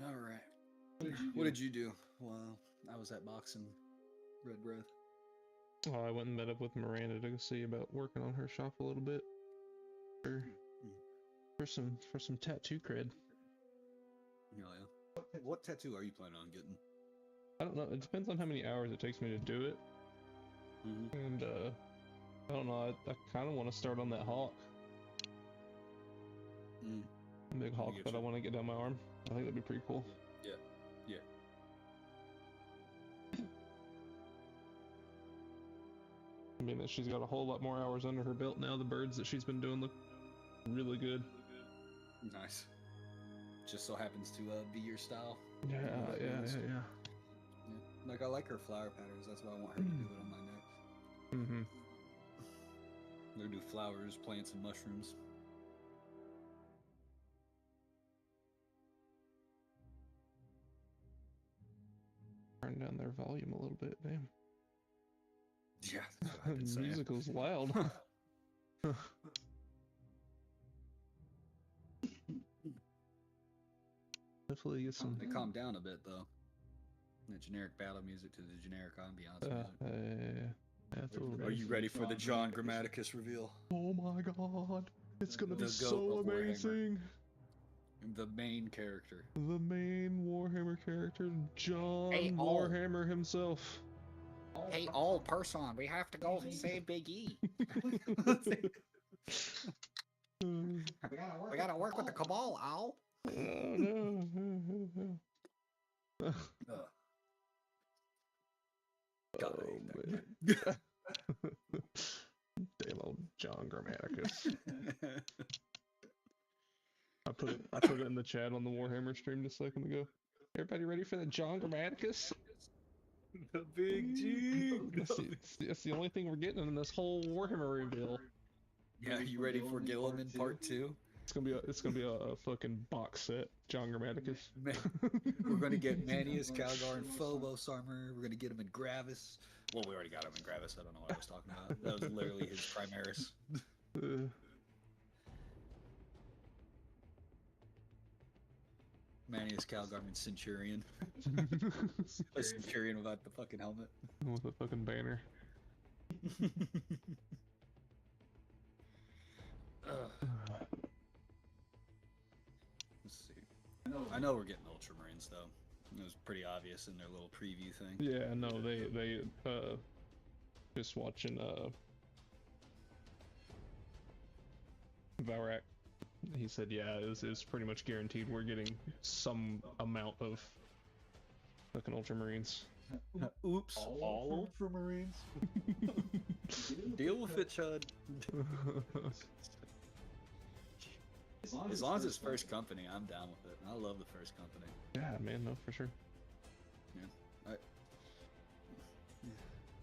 All right. What did you do while I was at boxing Red Breath? Oh, I went and met up with Miranda to see about working on her shop a little bit for some tattoo cred. Oh, yeah. What tattoo are you planning on getting? I don't know. It depends on how many hours it takes me to do it. And I don't know. I kind of want to start on that hawk. Big hawk that I want to get down my arm. I think that'd be pretty cool. Yeah. Yeah. I mean, that she's got a whole lot more hours under her belt now. The birds that she's been doing look really good. Nice. Just so happens to be your style. Yeah. Like, I like her flower patterns. That's why I want her to do it on my neck. They're do flowers, plants, and mushrooms. Turn down their volume a little bit, damn. Yeah, that's what I've been saying. Musical's loud. Hopefully get some. They calm down a bit though. The generic battle music to the generic ambiance music. That's a little Are you ready for the John Grammaticus reveal? Oh my god, it's gonna be so amazing. The main character. The main Warhammer character, John Warhammer himself. Hey, old person, we have to go and save Big E. We gotta work with the Cabal, Al. Oh no. Damn old John Grammaticus. I put it in the chat on the Warhammer stream just a second ago. Everybody ready for the John Grammaticus? The big G. That's the only thing we're getting in this whole Warhammer reveal. Yeah, you ready for Gilliman Part 2? It's gonna be a fucking box set, John Grammaticus. We're gonna get Manius, Calgar, and Phobos armor. We're gonna get him in Gravis. Well, we already got him in Gravis. I don't know what I was talking about. That was literally his Primaris. Manius, Calgar, and Centurion. A Centurion without the fucking helmet. With a fucking banner. Let's see. I know we're getting Ultramarines though. It was pretty obvious in their little preview thing. Yeah, no, they just watching Valrak. He said, yeah, it's pretty much guaranteed we're getting some amount of fucking Ultramarines. Oops. All Ultramarines? Deal with it, Chud. As long as it's first company, I'm down with it. I love the first company. Yeah, man, no, for sure. Yeah. Alright.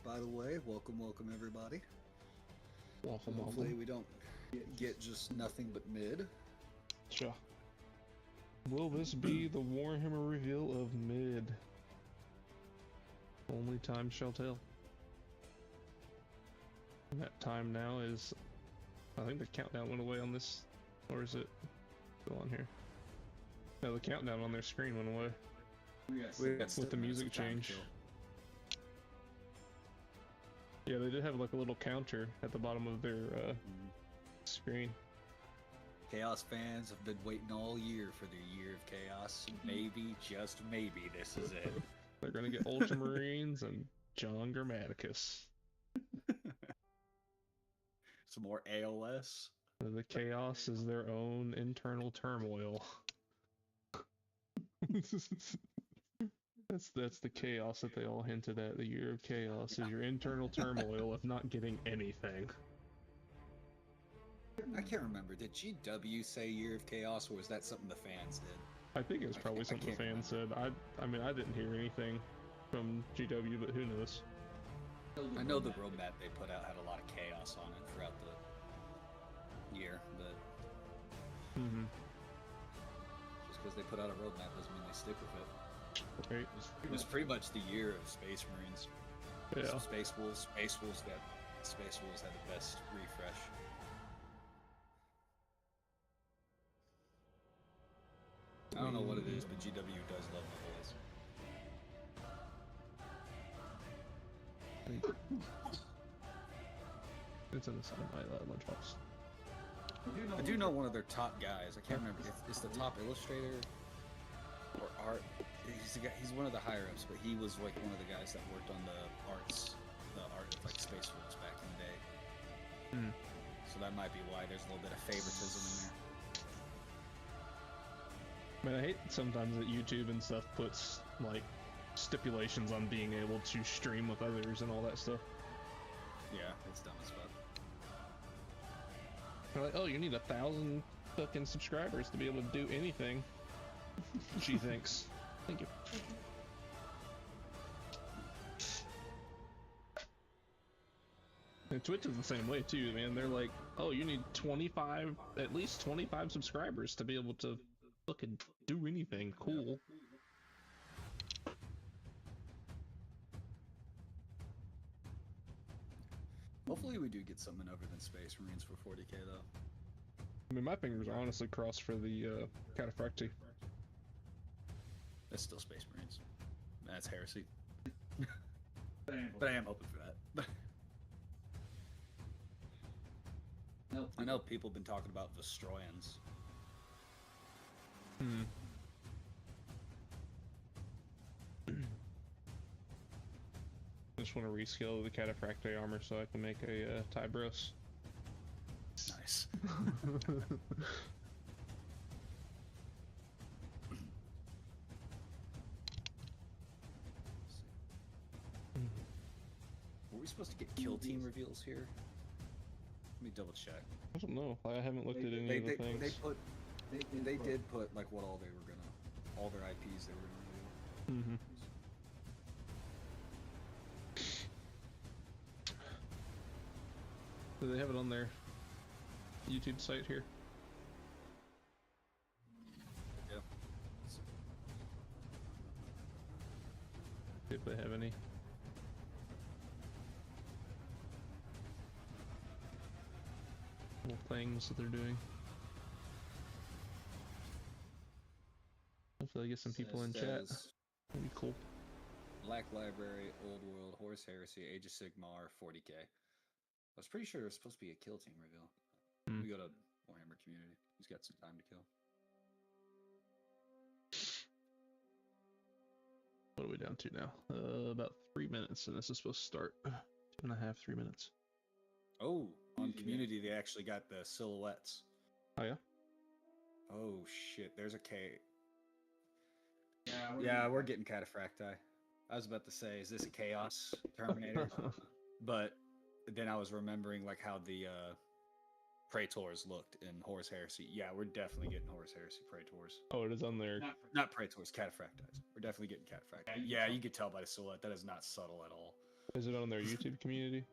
By the way, welcome everybody. Hopefully we don't get just nothing but mid. Sure. Will this be the Warhammer reveal of mid? Only time shall tell. And that time now is... I think the countdown went away on this. Or is it still on here? No, the countdown on their screen went away. With the music change. Yeah, they did have like a little counter at the bottom of their screen. Chaos fans have been waiting all year for their year of chaos. Maybe, just maybe, this is it. They're gonna get Ultramarines and John Grammaticus. Some more ALS. The chaos is their own internal turmoil. That's the chaos that they all hinted at. The year of chaos is your internal turmoil of not getting anything. I can't remember. Did GW say year of chaos, or was that something the fans did? I think it was probably something the fans said. I mean, I didn't hear anything from GW, but who knows? I know the roadmap they put out had a lot of chaos on it throughout the year, but just because they put out a roadmap doesn't mean they stick with it. Right. It was pretty much the year of Space Marines. Yeah. Space Wolves had the best refresh. don't know what it is, but GW does love my boys. It's in my lunchbox. I do know one of their top guys. I can't remember. It's the top illustrator or art. He's one of the higher ups, but he was like one of the guys that worked on the art of like Space Force back in the day. So that might be why there's a little bit of favoritism in there. Man, I hate sometimes that YouTube and stuff puts like stipulations on being able to stream with others and all that stuff. Yeah, it's dumb as fuck. They're like, oh, you need 1,000 fucking subscribers to be able to do anything. She thinks. Thank you. And Twitch is the same way too, man. They're like, oh, you need at least 25 subscribers to be able to fucking do anything cool. Hopefully we do get something other than Space Marines for 40k though. I mean, my fingers are honestly crossed for the Cataphracti. That's still Space Marines. That's heresy. But I am hoping for that. I know people have been talking about Vestroyans. I just want to rescale the Cataphracti armor so I can make a Tybros. Nice. Were we supposed to get kill team reveals here? Let me double check. I don't know. I haven't looked at any of the things. They did put like what all their IPs they were gonna reveal. Do they have it on their YouTube site here? Yeah. If they have any. Little things that they're doing. Hopefully I get some people in chat. That'd be cool. Black Library, Old World, Horus Heresy, Age of Sigmar, 40k. I was pretty sure it was supposed to be a kill team reveal. We go to Warhammer Community. He's got some time to kill. What are we down to now? About 3 minutes, and this is supposed to start 2.5, 3 minutes. Oh, on Community they actually got the silhouettes. Oh yeah? Oh shit, there's a K. Yeah, we're getting Cataphracti. I was about to say, is this a Chaos Terminator? But then I was remembering like how the Praetors looked in Horus Heresy. Yeah, we're definitely getting Horus Heresy Praetors. Oh, it is on there. Not Praetors, Cataphractis. We're definitely getting Cataphracti. Yeah, you could tell by the silhouette. That is not subtle at all. Is it on their YouTube community?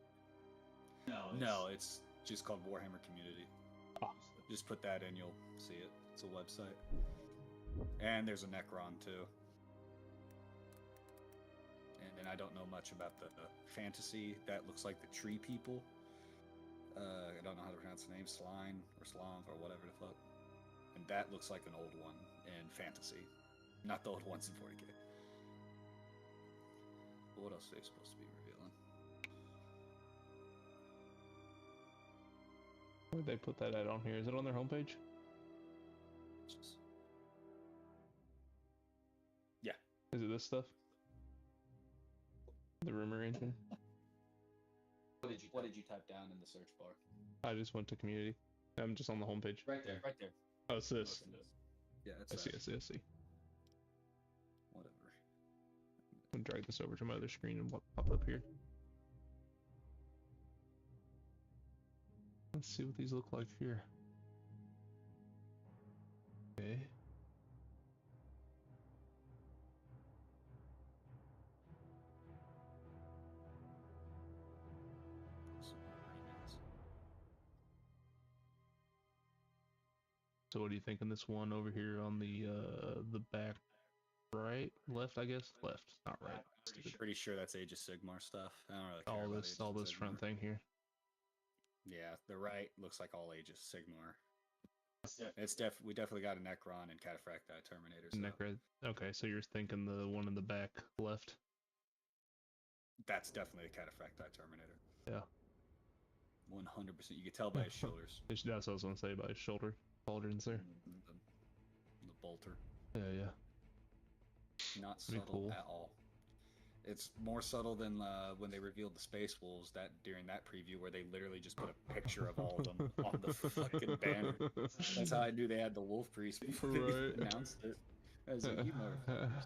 No, it's just called Warhammer Community. Ah. Just put that in, you'll see it. It's a website. And there's a Necron too. And then I don't know much about the fantasy. That looks like the tree people. I don't know how to pronounce the name. Sline or Slonth or whatever the fuck. And that looks like an old one in fantasy. Not the old ones in 40k. But what else are they supposed to be revealing? Where'd they put that at on here? Is it on their homepage? Yeah. Is it this stuff? The rumor engine? What did you type down in the search bar? I just went to community. I'm just on the homepage. Right there. Right there. Oh, it's this. Yeah, it's I see, I see, I see. Whatever. I'm gonna drag this over to my other screen and pop up here. Let's see what these look like here. Okay. So what do you think on this one over here on the back right? Left, I guess? Left, not right. Pretty sure that's Age of Sigmar stuff. I don't really care about All Age of this Sigmar. front thing here. Yeah, the right looks like all Age of Sigmar. We definitely got a Necron and Cataphracti Terminator. So Okay, so you're thinking the one in the back left. That's definitely a Cataphracti Terminator. Yeah. 100%. You can tell by his shoulders. That's what I was gonna say, by his shoulder pauldrons there. The bolter. Yeah. Not subtle at all. It's more subtle than when they revealed the Space Wolves during that preview, where they literally just put a picture of all of them on the fucking banner. That's how I knew they had the Wolf Priest before they announced it. I was like, you motherfuckers.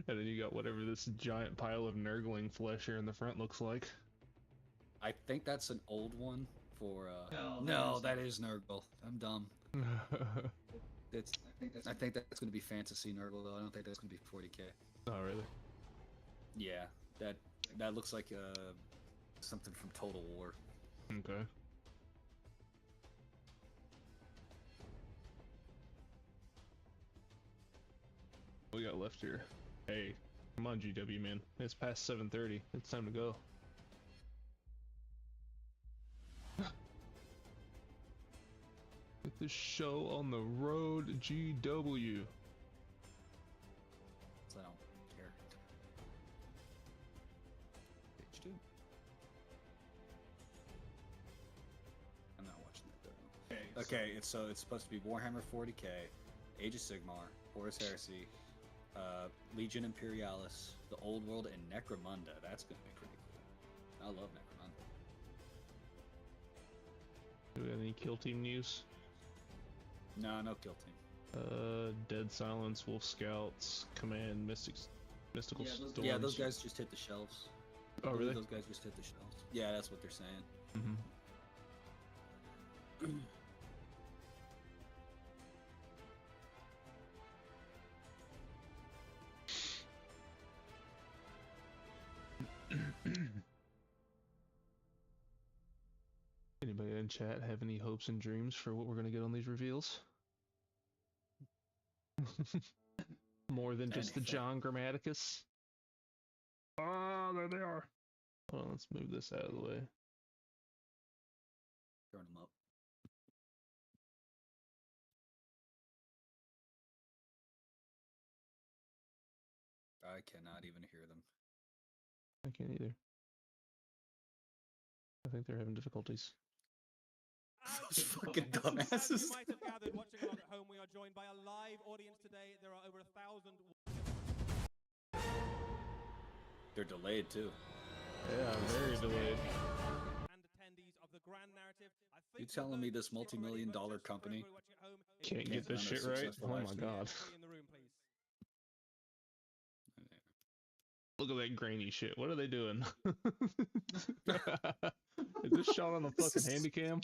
And then you got whatever this giant pile of Nurgling flesh here in the front looks like. I think that's an old one for. No, that is Nurgle. I'm dumb. I think that's gonna be Fantasy Nurgle though. I don't think that's gonna be 40k. Oh really? Yeah, that looks like something from Total War. Okay. What we got left here? Hey, come on GW man. It's past 7:30. It's time to go. Get this show on the road, GW. So I don't care. Page 2. I'm not watching that though. Okay, it's supposed to be Warhammer 40k, Age of Sigmar, Horus Heresy, Legion Imperialis, the Old World, and Necromunda. That's gonna be pretty cool. I love Necromunda. Do we have any kill team news? No kill team. Dead Silence, Wolf Scouts, Command, Mystical Storms. Yeah, those guys just hit the shelves. Oh, really? Those guys just hit the shelves. Yeah, that's what they're saying. Anybody in chat have any hopes and dreams for what we're gonna get on these reveals? More than just the John Grammaticus? Oh, there they are. Hold on, let's move this out of the way. Turn them up. I cannot even hear them. I can't either. I think they're having difficulties. Those fucking dumbasses. You might have gathered watching along at home, we are joined by a live audience today. There are over 1,000. They're delayed too. Yeah, very delayed. And attendees of the grand narrative. You telling me this multi-million-dollar company can't get this shit right? Oh my god. In the room, please. Look at that grainy shit. What are they doing? Is this shot on the fucking handycam?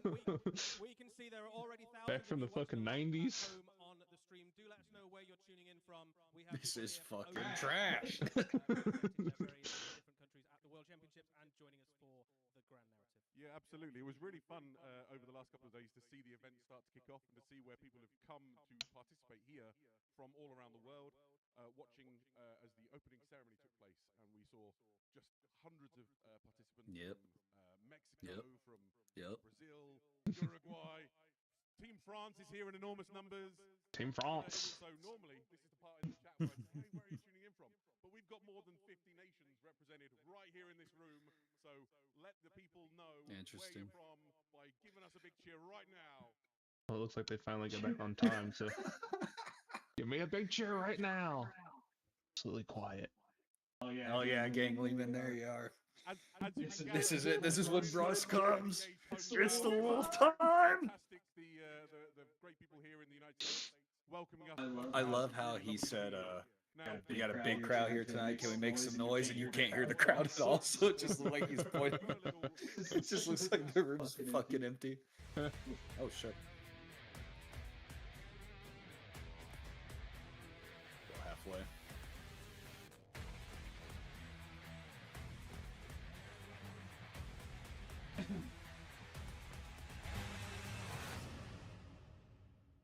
We can see there are already thousands back from the fucking 90s. On the stream. Do let us know where you're tuning in from. This is fucking trash. Different countries at the World Championships and joining us for the grand narrative. Yeah, absolutely. It was really fun over the last couple of days to see the event start to kick off and to see where people have come to participate here from all around the world. Watching as the opening ceremony took place, and we saw just hundreds of participants from Mexico, from Brazil, Uruguay. Team France is here in enormous numbers. Team France. So normally, this is the part in the chat where I say, hey, where are you tuning in from? But we've got more than 50 nations represented right here in this room. So let the people know where you're from by giving us a big cheer right now. Well, it looks like they finally got back on time, so... Give me a big cheer right now. Absolutely quiet. Oh yeah, gangling, there you are. This is it. This is when Bros comes. It's the wolf time. The great people here in the United States welcoming us. I love how he said, "We got a big crowd here tonight. Can we make some noise?" And you can't hear the crowd at all, so it just looks like he's pointing. It just looks like the room's fucking empty. Oh shit. Halfway.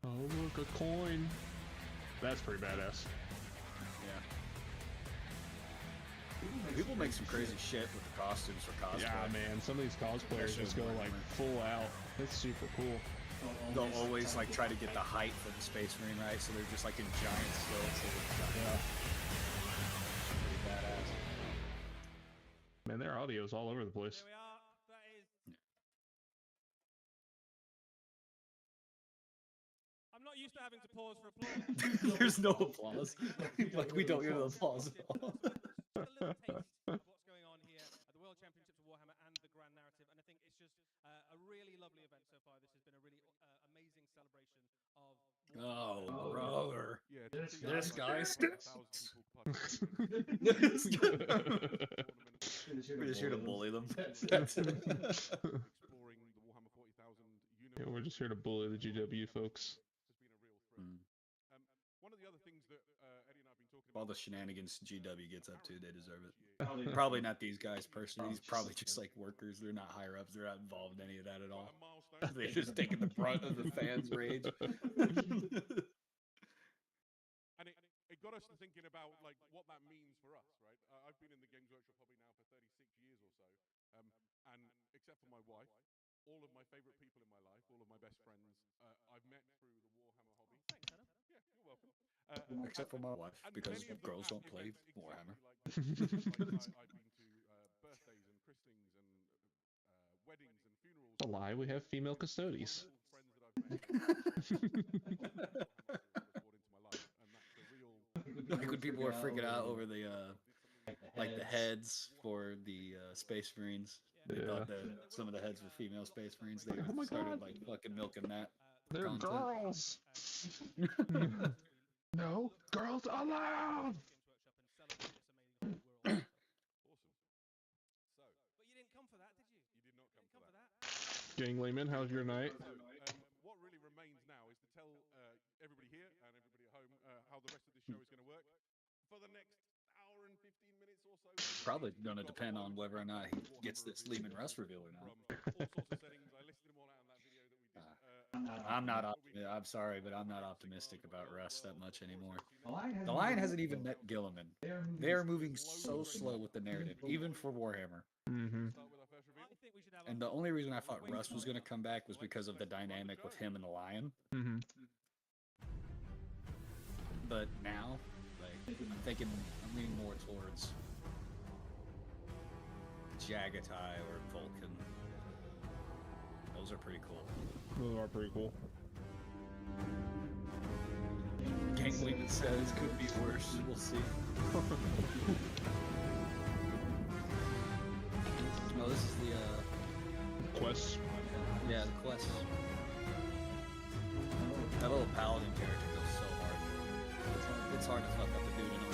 Oh, look, a coin. That's pretty badass. Yeah. People make some crazy shit with the costumes for cosplay. Yeah, man. Some of these cosplayers just go like full out. It's super cool. they'll always like try to get the height for the Space Marine, right? So they're just like in giant stilts. Yeah. Pretty badass. Man, their audio's all over the place. There we are. That is. I'm not used to having to pause for applause. There's no applause. Like we don't hear the applause at all. Just a little taste of what's going on here at the World Championships of Warhammer and the Grand Narrative, and I think it's just a really lovely event so far. This has been a really amazing celebration of. Oh, brother! Yeah, This guy stinks. We're just here to bully them. Exploring the Warhammer 40,000 universe. Yeah, we're just here to bully the GW folks. It's been a real thrill. One of the other things that Eddie and I have been talking All about. the shenanigans GW gets up to, they deserve it. Probably not these guys personally. These probably just like workers. They're not higher ups. They're not involved in any of that at all. They're just taking the brunt of the fans' rage. And it got us to thinking about like what that means for us, right? I've been in the Games Workshop hobby now for 36 years or so, and except for my wife, all of my favorite people in my life, all of my best friends, I've met through the Warhammer hobby. Thanks, Adam. Yeah, you're welcome. Except for my wife, and because many of them girls at don't play events Warhammer. exactly like I've been to birthdays and christenings and weddings and funerals. It's a lie, we have female custodies. Friends that I've met. Like when people were freaking out over the like the heads for the Space Marines. They thought that some of the heads were female Space Marines. They started like fucking milking that. They're content. girls. No girls allowed. Awesome. So, But you didn't come for that, did you? you did not come Come for for that. that. Gang Lehman, how's your night? So, what really remains now is to tell everybody here and everybody at home how the rest of this show is going to work. For the next hour and 15 minutes or so. Probably going to depend on whether or not he gets this Lehman Russ reveal or not. From all sorts of settings. I listed them all out in that video that we did. I'm not. I'm sorry, but I'm not optimistic about Russ that much anymore. The Lion hasn't even met Gilliman. They are moving so slow with the narrative, even for Warhammer. Mm-hmm. Start with our first reveal. I think we should have. And the only reason I thought Russ was going to come back was because of the dynamic with him and the Lion. Mm-hmm. But now, like, I'm leaning more towards Jagatai or Vulcan. Those are pretty cool. Those are pretty cool. Gang Lehman says could be worse. We'll see. No, this is the Quest. yeah, the quest. That little paladin character goes so hard. It's hard to fuck up the dude in him.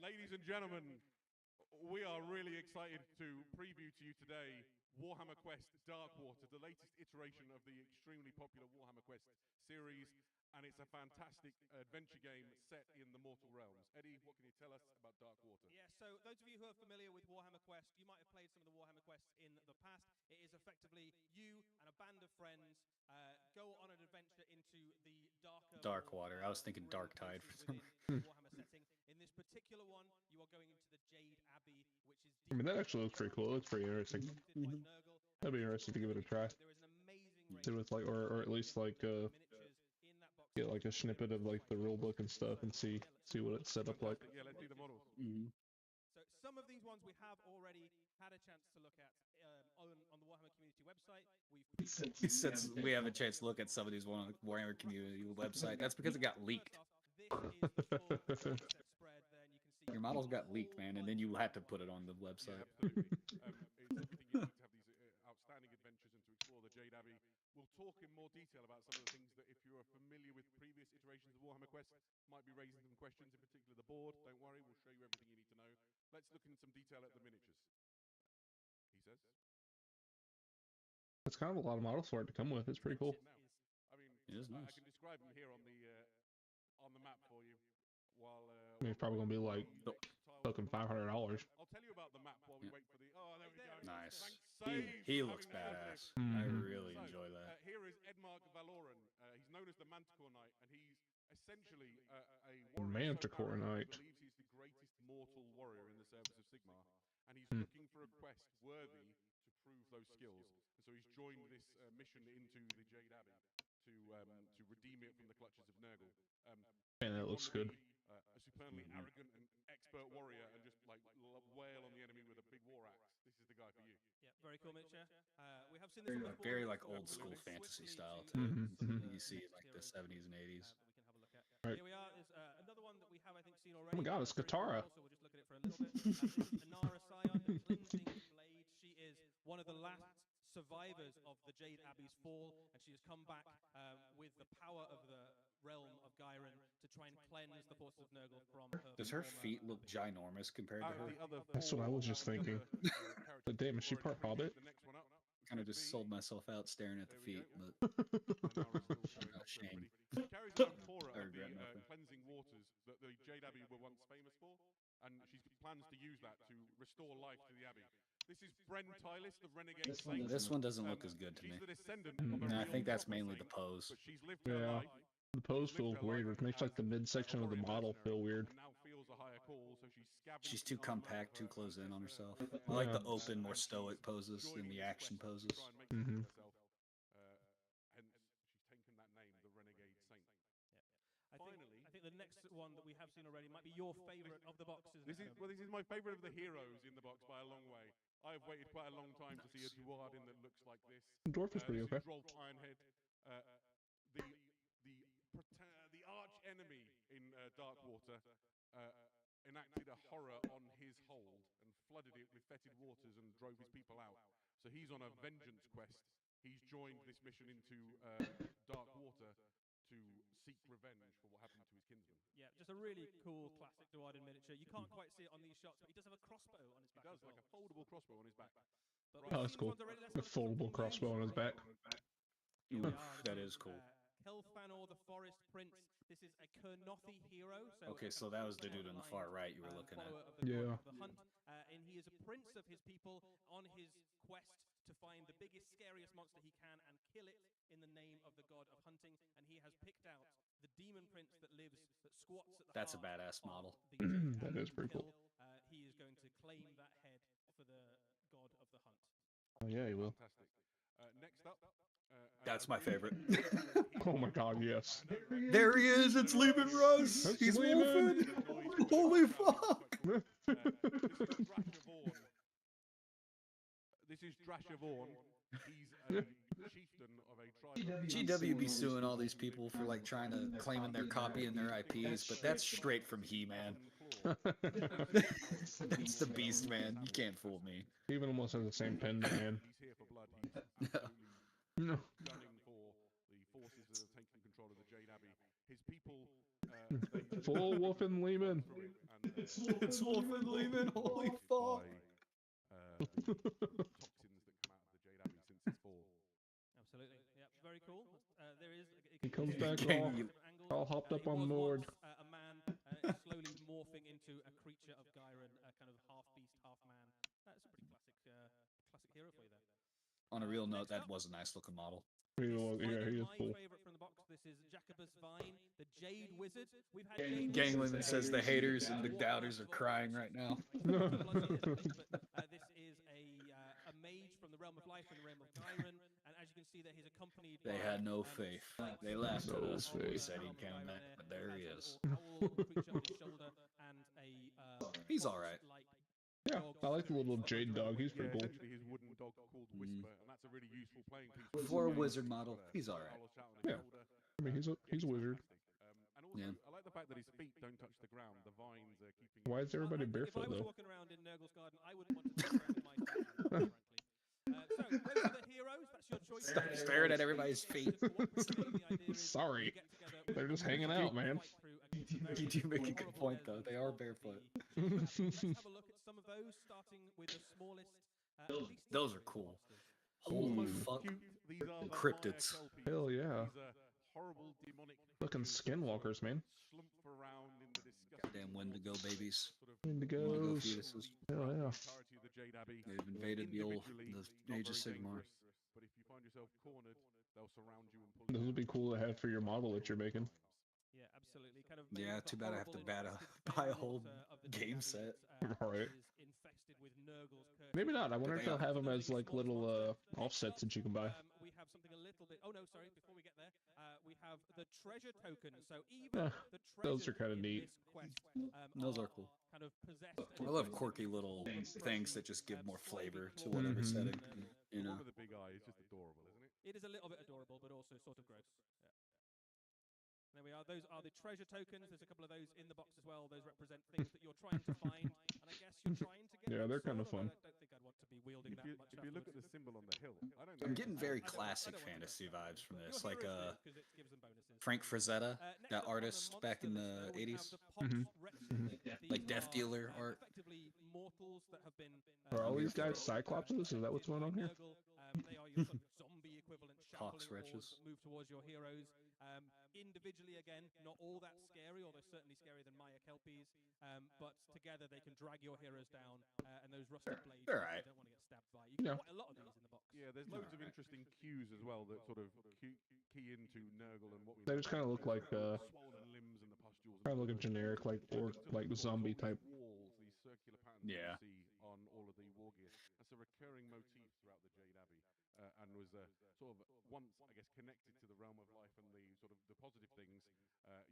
Ladies and gentlemen, we are really excited to preview to you today Warhammer Quest Dark Water, the latest iteration of the extremely popular Warhammer Quest series, and it's a fantastic adventure game set in the mortal realms. Eddie, what can you tell us about Dark Water? Yeah, so those of you who are familiar with Warhammer Quest, you might have played some of the Warhammer Quests in the past. It is effectively you and a band of friends go on an adventure into the Dark Water. I was thinking Dark Tide for some reason. Warhammer setting. In this particular one, you are going into the Jade Abbey, which is. I mean, that actually looks pretty cool. It looks pretty interesting. That'd be interesting to give it a try. There is an amazing See with like, or at least like get like a snippet of like the rule book and stuff and see what it's set up like. Yeah, let's see the models. So some of these ones we have already had a chance to look at on the Warhammer Community website. Since we have a chance to look at some of these on the Warhammer Community website, that's because it got leaked. This is the full concept spread there, and you can see Your models got leaked, man, and then you had to put it on the website. Yeah, absolutely. It's everything you need to have these outstanding adventures and to explore the Jade Abbey. We'll talk in more detail about some of the things that, if you're familiar with previous iterations of Warhammer Quest, might be raising some questions, in particular the board. Don't worry, we'll show you everything you need to know. Let's look in some detail at the miniatures. He says. It's kind of a lot of models for it to come with. It's pretty cool. I mean, It is I nice. can describe them here on the map for you. While I mean, it's probably gonna be like fucking $500. I'll tell you about the map while we wait for the. Oh, there we go. Nice. Thanks, He Sage, looks having the badass. lovely- I Mhm. really So, enjoy that. Here is Edmark Valoran. He's known as the Manticore Knight, and he's essentially a warrior so Manticore powerful he Knight. believes he's the greatest mortal warrior in the service of Sigmar. and he's looking for a quest worthy to prove those skills. And so he's joined this mission into the Jade Abbey to redeem it from the clutches of Nurgle. Man, that looks good. A superbly arrogant and expert warrior, and just like wail on the enemy with a big war axe. This is the guy for you. Yeah, very cool, miniature. We have seen this one before. Very like old school fantasy style too. You see like the 70s and 80s. That we can have a look at. Right. Here we are. There's another one that we have, I think, seen already. Oh my god, it's Katara. So we'll just look at it for a little bit. This is Inara Scion, the Cleansing Blade. She is one of the last survivors of the Jade Abbey's fall, and she has come back with the power of the realm of Gyron to try and cleanse the forces of Nurgle from her. Does her feet look ginormous compared to her? That's what I was just thinking. But damn, is she part hobbit? Kind of just sold myself out staring at the feet, but I'm not ashamed. She carries around Cora I of regret the nothing. cleansing waters that the Jade Abbey were once famous for, and she plans to use that to restore life to the Abbey. This is Bren Tylis, the renegade saint. This one doesn't look as good to me. She's the descendant of a No, I real think that's proper mainly saint, the pose. but she's lived her Yeah. life. The pose feels weird. It makes like the midsection of the model feel weird. And now feels a higher call, so she's scavenged She's too the armor compact, of too her close in on ancestors. herself. I like the Yeah. open, more stoic poses than the action poses. Mhm. Hence, she's taken that name, the renegade saint. I think the next one that we have seen already might be your favorite of the boxes. This is my favorite of the heroes in the box by a long way. I have waited quite a long time to see a Duardin that looks like this. Dwarf is pretty This okay. is Rolf Ironhead, the arch enemy in Darkwater, enacted a horror on his hold and flooded it with fetid waters and drove his people out. So he's on a vengeance quest. He's joined this mission into Darkwater to seek revenge for what happened to his kinsman. Yeah, just a really cool classic Duardin miniature. You can't quite see it on these shots, but he does have a crossbow on his He back does, as well. like a foldable crossbow on his back. But Right. Oh, that's cool. A foldable crossbow on his back. Here we Oof, are. that This is cool. Kelfanor the Forest Prince. This is a Kernothi hero. So Okay, so that was the dude on the far right you were looking at. follower of the Yeah. god of the hunt, and he is a prince of his people on his quest to find the biggest, scariest monster he can and kill it in the name of the god of hunting. And he has picked out the demon prince that squats at the That's a heart badass of model. the Jade That Abbey is pretty cool. kill. He is going to claim that head for the god of the hunt. Oh yeah, he will. Fantastic. Next up. That's my favorite. Oh my god, yes. There he is, it's Lehman Russ! That's He's Lehman! wolfing! Holy fuck! This is Drasher Vaughn. He's a chieftain of a tribe. GW be suing all these people for like trying to claiming their copy and their IPs, but that's straight from He-Man. That's the beast, man. You can't fool me. He even almost has the same pen, man. He's here for blood. He's absolutely No. gunning for the forces that are taking control of the Jade Abbey. His people, Full wolf and Lehman. It's Wolf and Lehman, holy fuck! Toxins that come out of the Jade Abbey since its fall. Absolutely. Yeah, very cool. There is. He comes back Gang, all hopped up He on was Nord. once, a man is slowly morphing into a creature of Gyron, a kind of half beast, half man. That's a pretty classic hero for you there. On a real note, Next that up. was a nice looking model. Yeah, This he is is cool. my favorite from the box. This is Jacobus Vine, the Jade Wizard. We've had Jade Gangland Wizards, says the haters and the Warhammer doubters are for crying right now. bloody years, but this is a mage from the realm of life and the realm of Gyron, and as you can see there, he's accompanied They by, had no faith. They laughed at No us when we faith. said he'd come back, but there he is. Owl creature on his shoulder and a He's alright. fox-like Yeah, dog I like the little jade dog. He's Yeah, pretty cool. essentially his wooden dog called Whisper, and that's a really useful playing piece. For a wizard model, he's alright. Yeah. I mean, he's a wizard. And also, Yeah. I like the fact that his feet don't touch the ground. The vines are keeping. Why is everybody I think barefoot if I was though? walking around in Nurgle's garden, I wouldn't want to walk around with my feet, frankly. So, those are the heroes. That's your choice. Stop staring at everybody's feet. Sorry. They're just hanging out, man. You do make a good point, though. They are barefoot. Let's have a look at some of those, starting with the smallest. Those are cool. Holy fuck. These are the Cryptids. Maya kelpies. Hell yeah. These are horrible demonic Looking creatures skinwalkers, man. slump around in the disgusting Goddamn Wendigo babies. sort of Wendigo Indigos. fetuses. Hell yeah. entirety of the Jade Abbey. They've invaded the old Individually, the not Age of very Sigmar. dangerous, but if you find yourself cornered, they'll surround you and pull This you would be cool to have for your model that you're making. Yeah, absolutely. Kind of Yeah, made too the bad I have to horrible buy a infested whole water of the game Jade set. Abbey, Right. is infested with Nurgle's curse. Maybe not. I wonder if they they'll are. have them as like little Next offsets up, that you can buy. We have something a little bit. Oh no, sorry. Before we get there, we have the treasure token. So even the those are treasures kinda in neat. this quest Those are cool. kind of possessed. I love quirky little things that just give more flavor to whatever setting. You know. One of the big eyes is just adorable, isn't it? It is a little bit adorable, but also sort of gross. Yeah. There we are. Those are the treasure tokens. There's a couple of those in the box as well. Those represent things that you're trying to find, and I guess you're trying to get. Yeah, they're kind kind of fun. I don't think I'd want to be wielding If that you, much. if you look at the symbol on the hill, I don't. I'm getting very I don't classic want to fantasy go. vibes from Your this, like heroes do, 'cause it gives them bonuses. Frank Frazetta, Next that up on the artist back in monster the list, 80s. though, we have the Pox Wretches. Like These Death are, Dealer art. Effectively mortals that have been. Are all these guys Beautiful. Cyclopses? Is that what's going on here? They are your sort of zombie equivalent Pox shambling Wretches. hordes that move towards your heroes. Individually, again, not all that scary, although certainly scarier than Maya Kelpies. But together they can drag your heroes down, and those rusted blades. They're alright. You don't want to get stabbed by. You Yeah. get quite a lot of these in the box. Yeah, there's loads of interesting cues as well that sort of key into Nurgle and what we. They just kind of look like swollen limbs and the pustules. kind of look generic, like orc, like zombie type. Walls, these circular patterns Yeah. you see on all of the war gear. That's a recurring motif throughout the Jade Abbey, and was sort of once, I guess, connected to the realm of life and the sort of the positive things.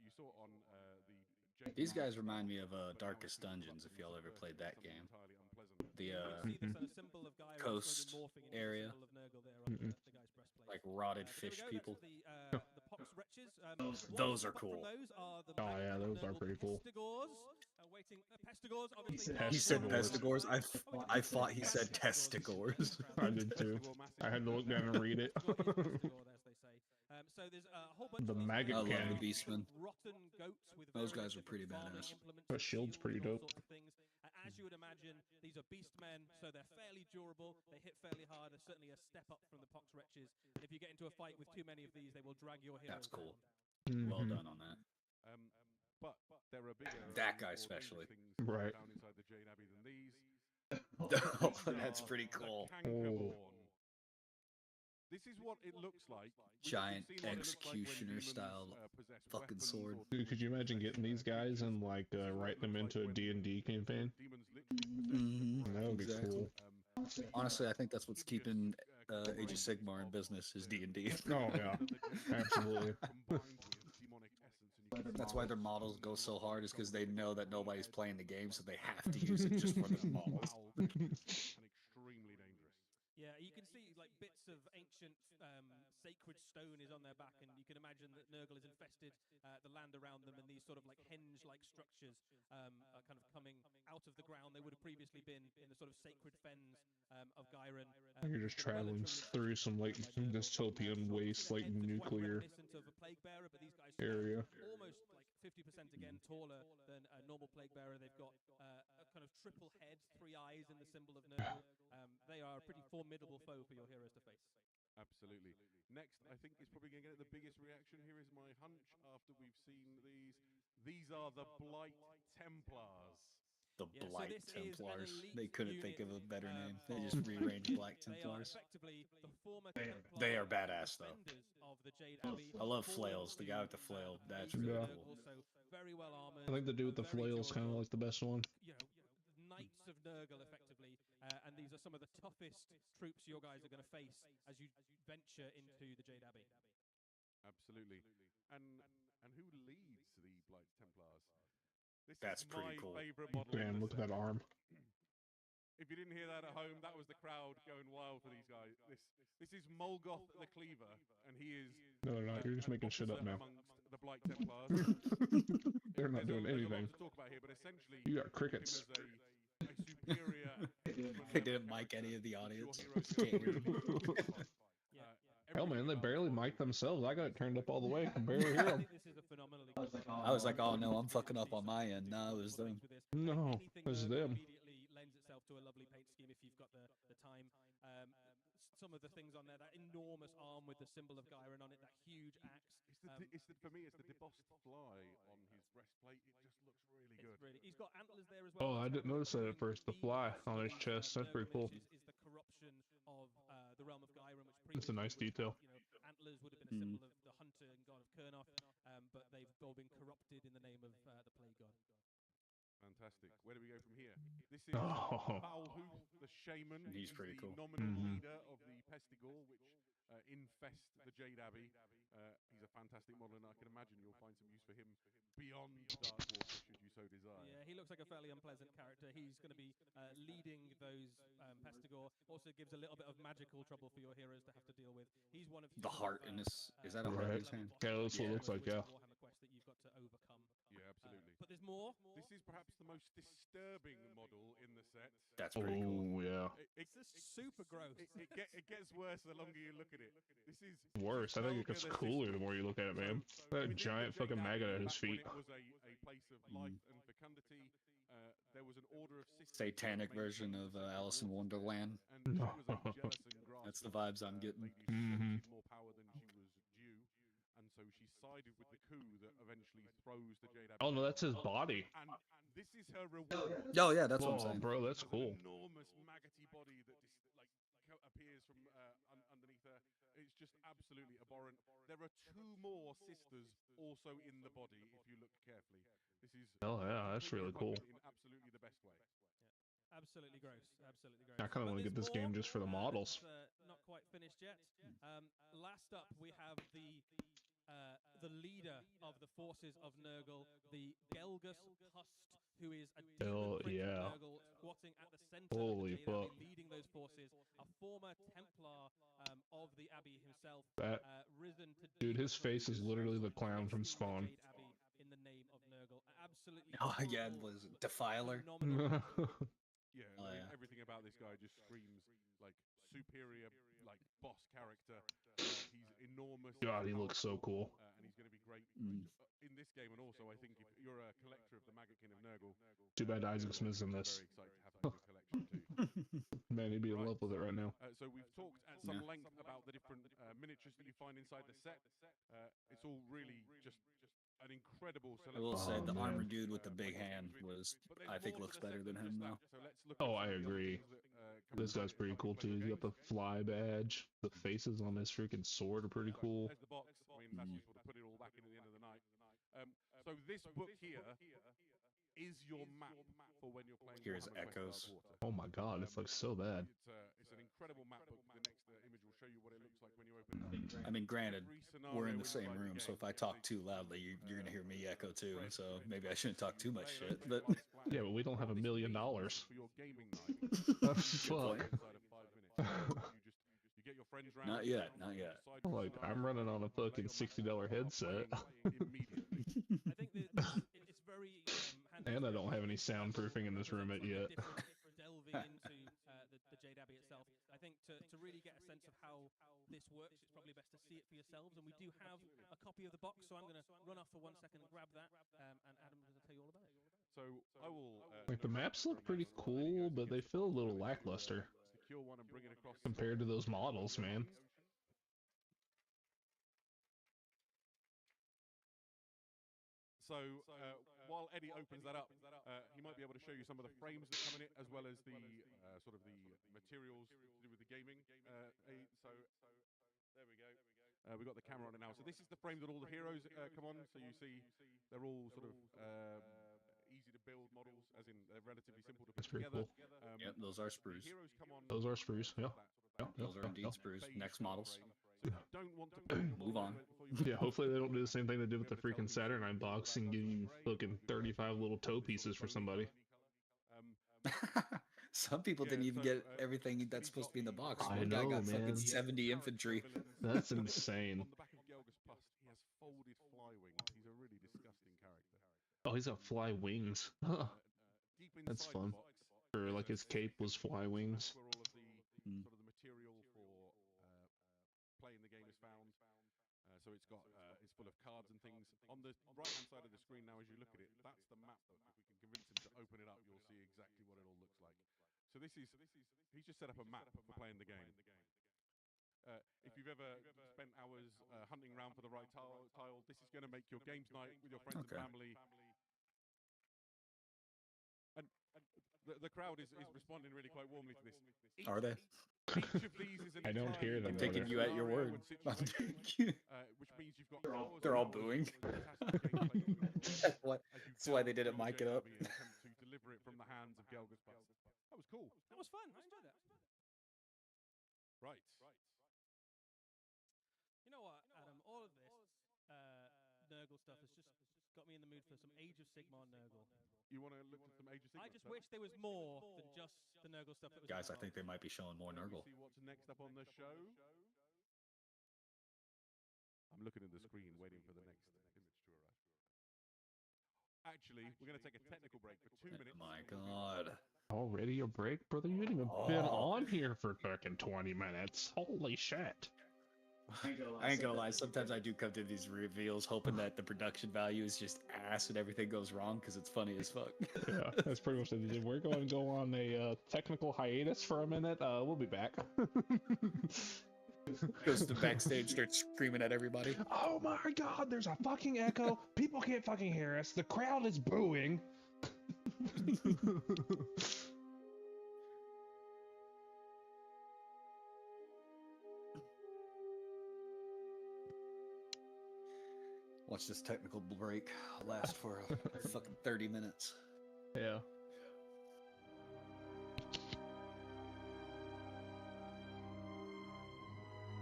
You saw on the. Jade These Abbey, guys remind me of but now Darkest it's Dungeons, if y'all ever played that something game. entirely unpleasant. The You can see the symbol of Gyro coast slowly morphing into the area. symbol of Nurgle there on the guy's breastplate. like rotted But there we fish go, people. that's the Pox Wretches. Those one are step up from cool. Those are the Oh, yeah, those are Nurgle pretty cool. Pestigores, waiting, Pestigores, obviously. Pestigores. He said Pestigores. pestigores. I thought he said testigores. I did too. I had to look down and read it. Pestigore, as they say. So there's a whole bunch The of these maggot I love cannon. the Beastmen. rotten goats with Those various guys are different pretty farming badass. implements That and shield's pretty shields and all dope. sorts of things. As you would imagine, these are beastmen, so they're fairly durable. They hit fairly hard. They're certainly a step up from the Pox Wretches. And if you get into a fight with too many of these, they will drag your heroes. That's cool. down. Well Mhm. done on that. But there are bigger, That guy more especially. dangerous things Right. down inside the Jade Abbey than these. Oh, These that's are pretty the cool. Cankerborn. This is what it looks like. Giant We've seen what it looks like when executioner demons, style possess fucking weapons sword. or Dude, could you imagine getting these guys and like This is what write it them looks into a like D&D campaign? demons literally possess Mhm. That would be Exactly. cool. Honestly, I think that's what's keeping Age of Sigmar in business is D&D. Oh yeah, absolutely. That's why their models go so hard, is because they know that nobody's playing the game, so they have to use it just for their models. and extremely dangerous. Yeah, you can see like bits of ancient sacred stone is on their back, and you can imagine that Nurgle has infested the land around them, and these sort of like henge-like structures are kind of coming out of the ground. They would have previously been in the sort of sacred fens of Gyron. You're just traveling through some like dystopian waste, like nuclear Reminiscent of a plague bearer, but these guys area. almost like 50% again taller than a normal plague bearer. They've got a kind of triple head, 3 eyes in the symbol of Nurgle. They are a pretty formidable foe for your heroes to face. Absolutely. Next, I think is probably going to get the biggest reaction. Here is my hunch after we've seen these. These are the Blight Templars. The Yeah, so Blight this is an Templars. elite They couldn't think of a unit, better name. They of- just rearranged Black They are Templars. effectively the former They are Templar badass, though. defenders of the Jade Abbey. I love for flails. The guy with the flail, that's base really Yeah. cool. Also very well armored. I think the dude with the very flail is kind of durable. like the best one. You know, Knights of Nurgle, effectively, and these are some of the toughest troops your guys are going to face as you venture into the Jade Abbey. Absolutely. And who leads the Blight Templars? This That's is pretty my cool. favorite model. in Damn, the look at that set. arm. If you didn't hear that at home, that was the crowd going wild for these guys. This is Molgoth the Cleaver, and he is. No, they're not. You're just an making shit up officer now. Amongst the Blight Templars. They're not doing There's a anything. lot to talk about here, but essentially, You got him crickets. as a superior. They didn't mic any of the audience. Your heroes Can't go hear through. them. Yeah. Hell, man, they barely mic themselves. I got it turned up all the way. I can barely hear I them. think this is a phenomenally good set. I was like, oh no, I'm fucking up on my end. No, it was them. With this. No, Anything it's Nurgle them. immediately lends itself to a lovely paint scheme if you've got the time. Some of the things on there, that enormous arm with the symbol of Gyron on it, that huge axe. For me, it's the debossed fly on his breastplate. It just looks really It's good. really, he's got antlers there as well. Oh, I That's didn't one of notice that at the first. The key fly things on his of chest. That's pretty Nurgle cool. Is the corruption of the realm of Gyron, which It's a previously nice was, detail. You know, antlers would have been a symbol of the hunter and god of Kurnoth, but they've all been corrupted in the name of the plague god. Fantastic. fantastic. Where do we go from here? This is Oh. Balhoof, the shaman. He's pretty the cool. nominal Mhm. leader of the Pestigor, which infest the Jade Abbey. He's a fantastic model, and I can imagine you'll find some use for him beyond Darkwater, should you so desire. Yeah, he looks like a fairly unpleasant character. He's going to be leading those Pestigor. Also gives a little bit of magical trouble for your heroes to have to deal with. He's one of The heart in his... Is that a heart in his hand? Yeah, that's what it Yeah. looks like, yeah. Warhammer quest that you've got to overcome. Yeah, absolutely. But there's more. This is perhaps the most disturbing model in the set. That's pretty cool. Oh, yeah. It's just super gross. It gets worse the longer you look at it. This is Worse. I think it gets cooler the more you look at it, man. That giant fucking maggot at his feet. It was a place of life and fecundity. There was an order of sisters Satanic version of Alice in Wonderland. and she was a jealous and That's the grasping, vibes I'm getting. lady who wanted more power than she was due, and so she sided with the coup that eventually throws the Jade Abbey. Oh, no, that's his body. And this is her reward. Oh, yeah, that's what I'm Oh, saying. bro, that's cool. An enormous maggoty body that appears from underneath her. It's just absolutely abhorrent. There are two more sisters also in the body if you look carefully. This is Oh, yeah, that's really cool. in absolutely the best way. Absolutely gross. Absolutely gross. I kind of want to get this game just for the models. Not quite finished yet. Last up, we have the leader of the forces of Nurgle, the Gelgus Hust, who is a Hell, demon prince yeah. of Nurgle, squatting at the center Holy of the Jade fuck. Abbey, leading those forces, a former Templar of the Abbey himself, That risen to dude, his demon face is literally the clown from Spawn. Jade Abbey in the name of Nurgle. Absolutely. Oh, yeah, it horrible, was Defiler. phenomenal. Yeah, Oh, I mean, yeah. everything about this guy just screams like superior, like boss character. He's enormous. God, he looks so cool. And he's going to be great Mm. in this game. And also, I think if you're a collector of the Maggotkin of Nurgle, Too bad Isaac you're Smith's in very this. excited to have that in your collection too. Man, he'd be in love with it right now. So we've talked at some Yeah. length about the different miniatures that you find inside the set. It's all really just an incredible I will say Oh, the man. armored dude with the big hand was, But there's I think, more to looks the better set than him just now. that. So let's look Oh, at I some of the other agree. things that, come This from guy's the pretty cool Quest too. of He's got the Games. fly badge. The faces on his freaking sword are pretty cool. There's the box. I mean, that's useful to put it all back in at the end of the night. So this book here is your map for when you're playing. Here's Warhammer Quest echoes. Dark Water. Oh my god, this looks so bad. It's an incredible map book. The next image will show you what it looks like when you open it. I mean, granted, Every we're scenario in the same inside room, so game if I is talk a, too loudly, you're going to hear me echo too, Fred, so Fred, maybe I shouldn't talk too much Lay shit, those but... plots flat. Yeah, but we don't have $1 This million. is for your gaming night. Fuck. Inside of 5 minutes. You get your friends round. Not yet, not yet. decide what Like, scenario I'm running on a you wanna fucking play, $60 your map, headset. playing immediately. I think that it's very handy. And I don't have any soundproofing in this room yet. Delving into the Jade Abbey itself, I think to really get a sense of how this works, it's probably best to see it for yourselves. And we do have a copy of the box, so I'm going to run off for 1 second and grab that, and Adam's going to tell you all about it. So I will. Like, the maps look pretty cool, but they feel a little lackluster Secure one and bring it across compared to those models, man. So while Eddie opens that up, he might be able to show you some of the frames that come in it, as well as the sort of the materials to do with the gaming. So there we go. We've got the camera on it now. So this is the frame that all the heroes come on. So you see they're all sort of easy to build models, as in they're relatively simple to put That's pretty together. cool. Yep, those are sprues. Heroes come on. Those are sprues, yeah. Those are indeed sprues. Next models. So if you don't want to put your Move model on. before you Yeah, hopefully they don't do the same thing they did with the freaking Saturnine box and give you fucking 35 little toe pieces for somebody. Some people didn't even get everything that's supposed to be in the box. I One guy know, got man. fucking 70 infantry. That's insane. On the back of Gelgus Pust, he has folded fly wings. He's a really disgusting character. Oh, he's got fly wings. Deep That's inside fun. the box, Or like his cape was fly wings. where all of the Mm. sort of the material for playing the game is found. So it's got it's full of cards and things. On the right hand side of the screen now, as you look at it, that's the map book. If we can convince him to open it up, you'll see exactly what it all looks like. So this is he's just set up a map for playing the game. If you've ever spent hours hunting around for the right tile, this is going to make your games night with your friends Okay. and family. And the crowd is responding really quite warmly to this. Are they? Each of these is an I don't hear them, I'm entirely taking you at your scenario word. and I'm situation, taking you- which means you've got they're all hours and booing. hours of fantastic gameplay That's why- as you that's why they delve didn't through mic the it up. JW and attempt to deliver it hands of Gelguspas. That was cool. That was fun. I enjoyed that. Right. You know what, Adam? All of this Nurgle stuff has just got me in the mood for some Age of Sigmar Nurgle. You want to look at some Age of Sigmar? I just wish there was more than just the Nurgle stuff that was. Guys, I think they might be showing more Nurgle. See what's next up on the show. I'm looking at the screen, waiting for the next image to arrive. Actually, we're going to take a technical break for 2 minutes. Oh my god. Already a break, brother? You ain't even been on here for fucking 20 minutes. Holy shit. I ain't gonna lie, sometimes I do come to these reveals hoping that the production value is just ass and everything goes wrong because it's funny as fuck. Yeah, that's pretty much it. We're going to go on a technical hiatus for a minute. We'll be back. Goes to the backstage, starts screaming at everybody. Oh my god, there's a fucking echo. People can't fucking hear us. The crowd is booing. Watch this technical break last for a fucking 30 minutes. Yeah.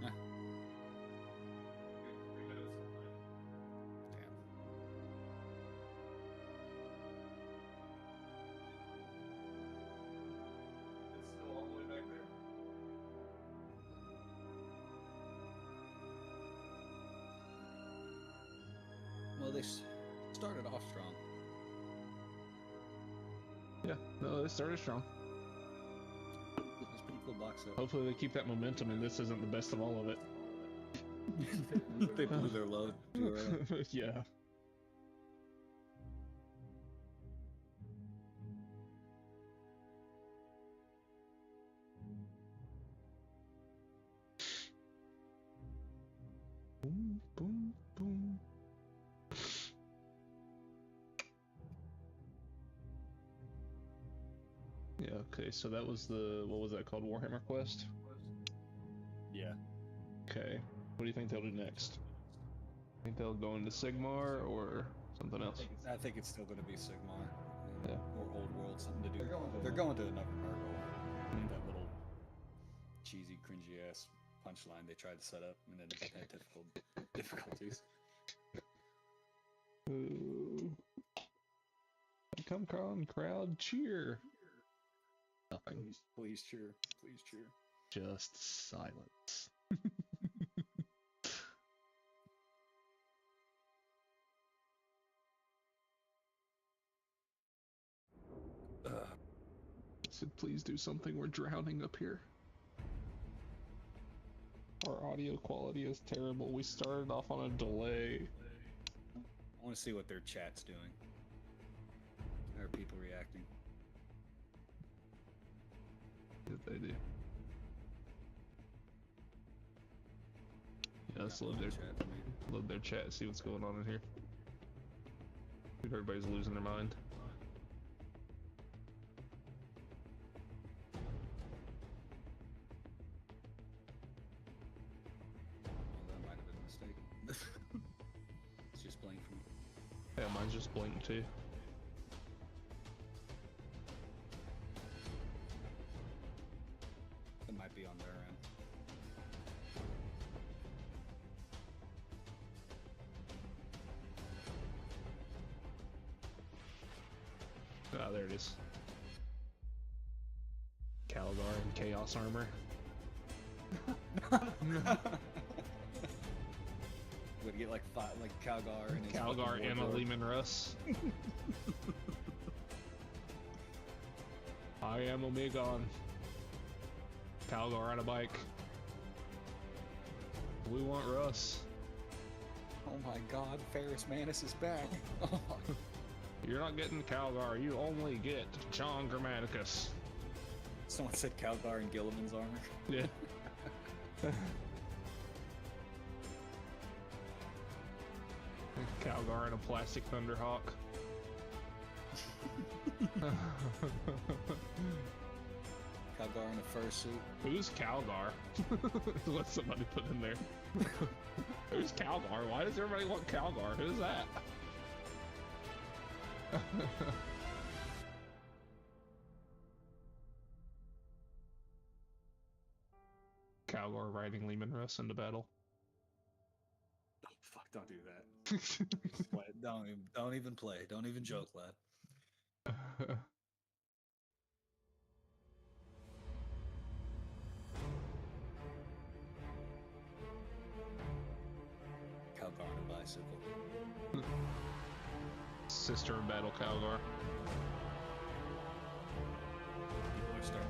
Damn. It's still all the way back there. Well, they started off strong. Yeah, no, they started strong. That's pretty cool box set. Hopefully they keep that momentum and this isn't the best of all of it. They blew their load too early. Yeah. Boom, boom, boom. Yeah, okay, so that was the, what was that called, Warhammer Quest? Yeah. Okay, what do you think they'll do next? Think they'll go into Sigmar or something else? I think it's still going to be Sigmar. Yeah. Or Old World, something to do. They're going to another Nurgle. That little cheesy, cringy ass punchline they tried to set up, and then it had difficulties. Ooh. Come on, crowd, cheer. Nothing. Please cheer. Please cheer. Just silence. Said, please do something. We're drowning up here. Our audio quality is terrible. We started off on a delay. I want to see what their chat's doing. How are people reacting? If they do. Yeah, let's load their chat, see what's going on in here. Dude, everybody's losing their mind. Well, that might have been a mistake. It's just blank for me. Yeah, mine's just blank too. It might be on their end. Ah, there it is. Calgar and Chaos Armor. Would get like Calgar and his Calgar fucking and a wardrobe. Lehman Russ. I am Omegon. Calgar on a bike. We want Russ. Oh my god, Ferris Manus is back. Oh my. You're not getting Calgar, you only get John Grammaticus. Someone said Calgar and Gilliman's armor. Yeah. Calgar and a plastic Thunderhawk. Calgar in a fursuit. Who's Calgar? Let somebody put in there. Who's Calgar? Why does everybody want Calgar? Who's that? Calgar riding Lehman Russ into battle. Oh, fuck! Don't do that. Don't even play. Don't even joke, lad. Calgar on a bicycle. Sister in battle, Calgar. People are starting.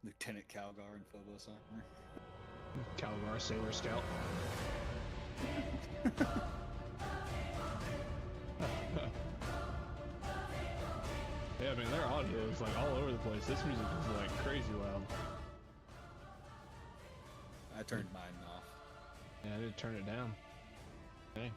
Lieutenant Calgar and Phobos armor. Calgar, Sailor Scout. Yeah, I mean, their audio is like all over the place. This music is like crazy loud. I turned mine off. Yeah, I did turn it down. Dang.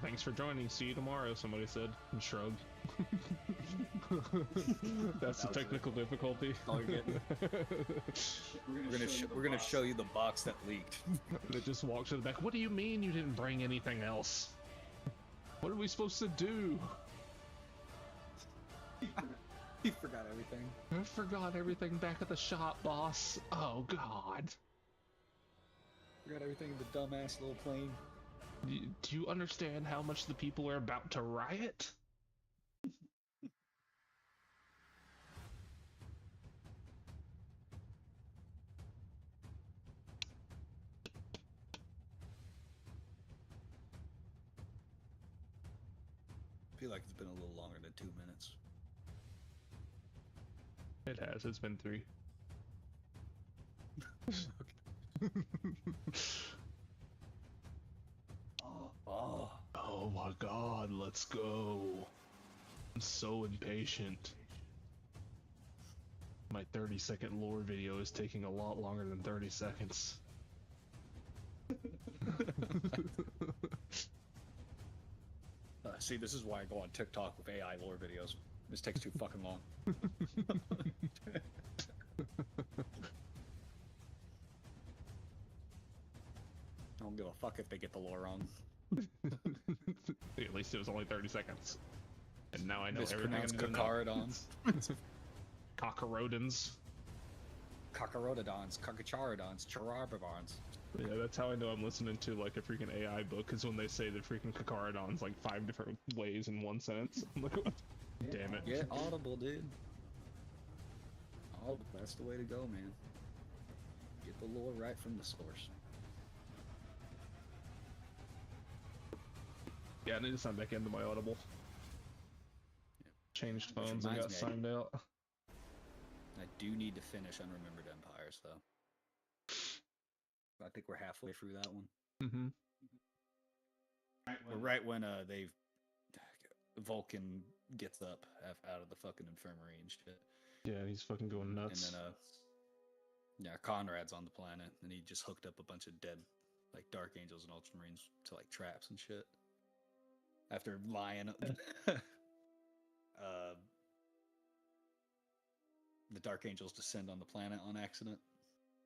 Thanks for joining. See you tomorrow, somebody said, and shrugged. That's the technical difficulty. All you're getting. We're gonna show you the box that leaked. It just walks to the back. What do you mean you didn't bring anything else? What are we supposed to do? He forgot everything. I forgot everything back at the shop, boss. Oh, God. Forgot everything in the dumbass little plane. Do you understand how much the people are about to riot? I feel like it's been a little longer than 2 minutes. It has. It's been 3. Oh my God, let's go. I'm so impatient. My 30-second lore video is taking a lot longer than 30 seconds. See, this is why I go on TikTok with AI lore videos. This takes too fucking long. I don't give a fuck if they get the lore wrong. At least it was only 30 seconds. And now I know everything I'm Mispronounced doing. Cocarodons. Cockrorodons. Cocarododons. Cocacharodons. Chararbavons. Yeah, that's how I know I'm listening to like a freaking AI book, is when they say the freaking Cocarodons like 5 different ways in one sentence. I'm like, what? Damn it. Get Audible, dude. Audible, that's the way to go, man. Get the lore right from the source. Yeah, I need to sign back into my Audible. Changed Which phones and got reminds me, signed out. I do need to finish Unremembered Empires, though. I think we're halfway through that one. Mm-hmm. We're right when Vulcan gets up out of the fucking infirmary and shit. Yeah, he's fucking going nuts. And then yeah, Conrad's on the planet, and he just hooked up a bunch of dead, like, Dark Angels and Ultramarines to, like, traps and shit. After lying, the Dark Angels descend on the planet on accident.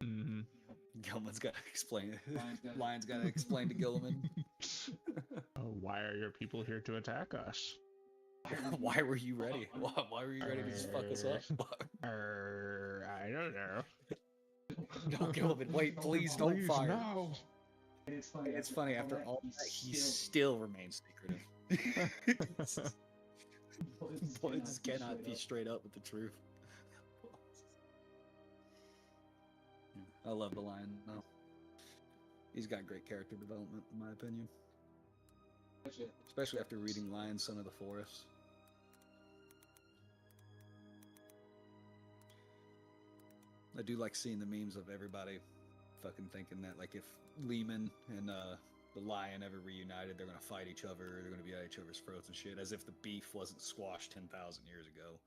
Mm-hmm. Gilman's got to explain. Lion's got to explain to Gilman. Why are your people here to attack us? Why were you ready? Why were you ready to just fuck us up? I don't know. No, Gilman, wait, please don't fire. No. It's funny, after all that, he still remains secretive. Boy just cannot be straight up with the truth. I love the Lion, no. He's got great character development, in my opinion. Especially after reading Lion, Son of the Forest. I do like seeing the memes of everybody fucking thinking that, like, if Lehman and the Lion ever reunited, they're gonna fight each other, they're gonna be at each other's throats and shit, as if the beef wasn't squashed 10,000 years ago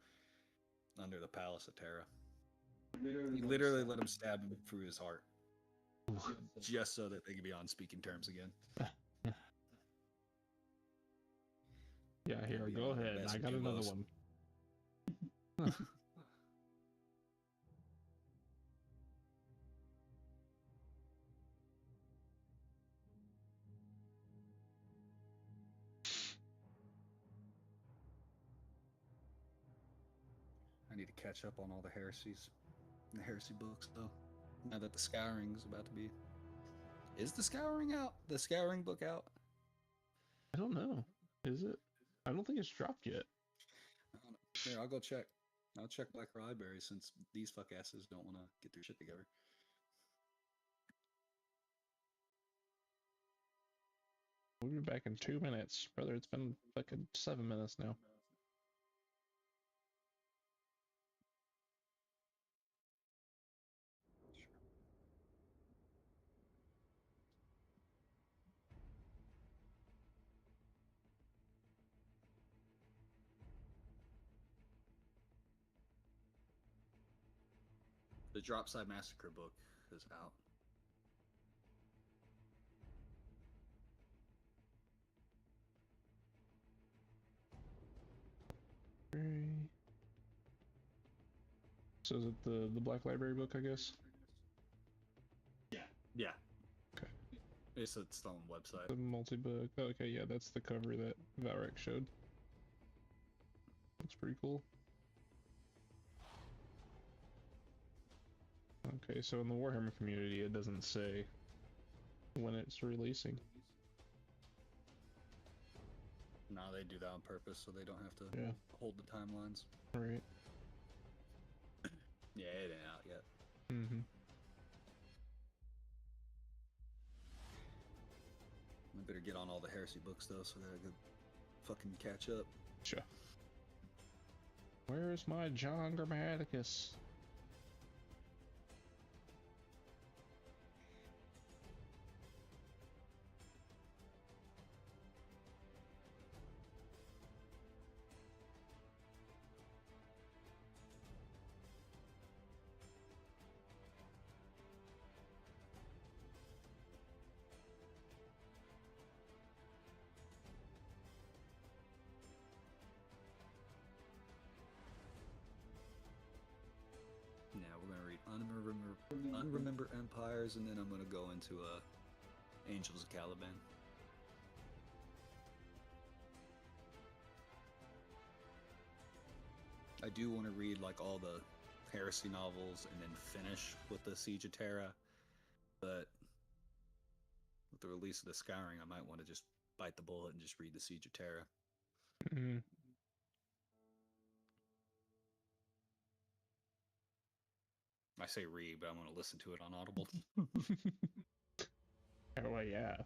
under the Palace of Terra. He literally let him stab him through his heart. just so that they can be on speaking terms again. Yeah, here, go ahead. I got another one. I need to catch up on all the heresies, the heresy books, though. Now that the Scouring's about to be, is the Scouring out? The Scouring book out? I don't know. Is it? I don't think it's dropped yet. Here, I'll go check. I'll check Black Library since these fuck asses don't want to get their shit together. We'll be back in 2 minutes, brother. It's been fucking 7 minutes now. The Dropside Massacre book is out. So is it the Black Library book, I guess? Yeah. Okay. It's its own website. The multi-book. Oh, okay, yeah, that's the cover that Valrek showed. Looks pretty cool. Okay, so in the Warhammer community, it doesn't say when it's releasing. No, they do that on purpose so they don't have to hold the timelines. Right. Yeah, it ain't out yet. Mm-hmm. I better get on all the heresy books though so that I could fucking catch up. Sure. Where's my John Grammaticus? Yeah, we're gonna read Unremember Empires, and then I'm gonna go into Angels of Caliban. I do want to read like all the heresy novels and then finish with the Siege of Terra, but with the release of the Scouring, I might want to just bite the bullet and just read the Siege of Terra. Mm-hmm. I say read, but I'm going to listen to it on Audible. Oh, yeah.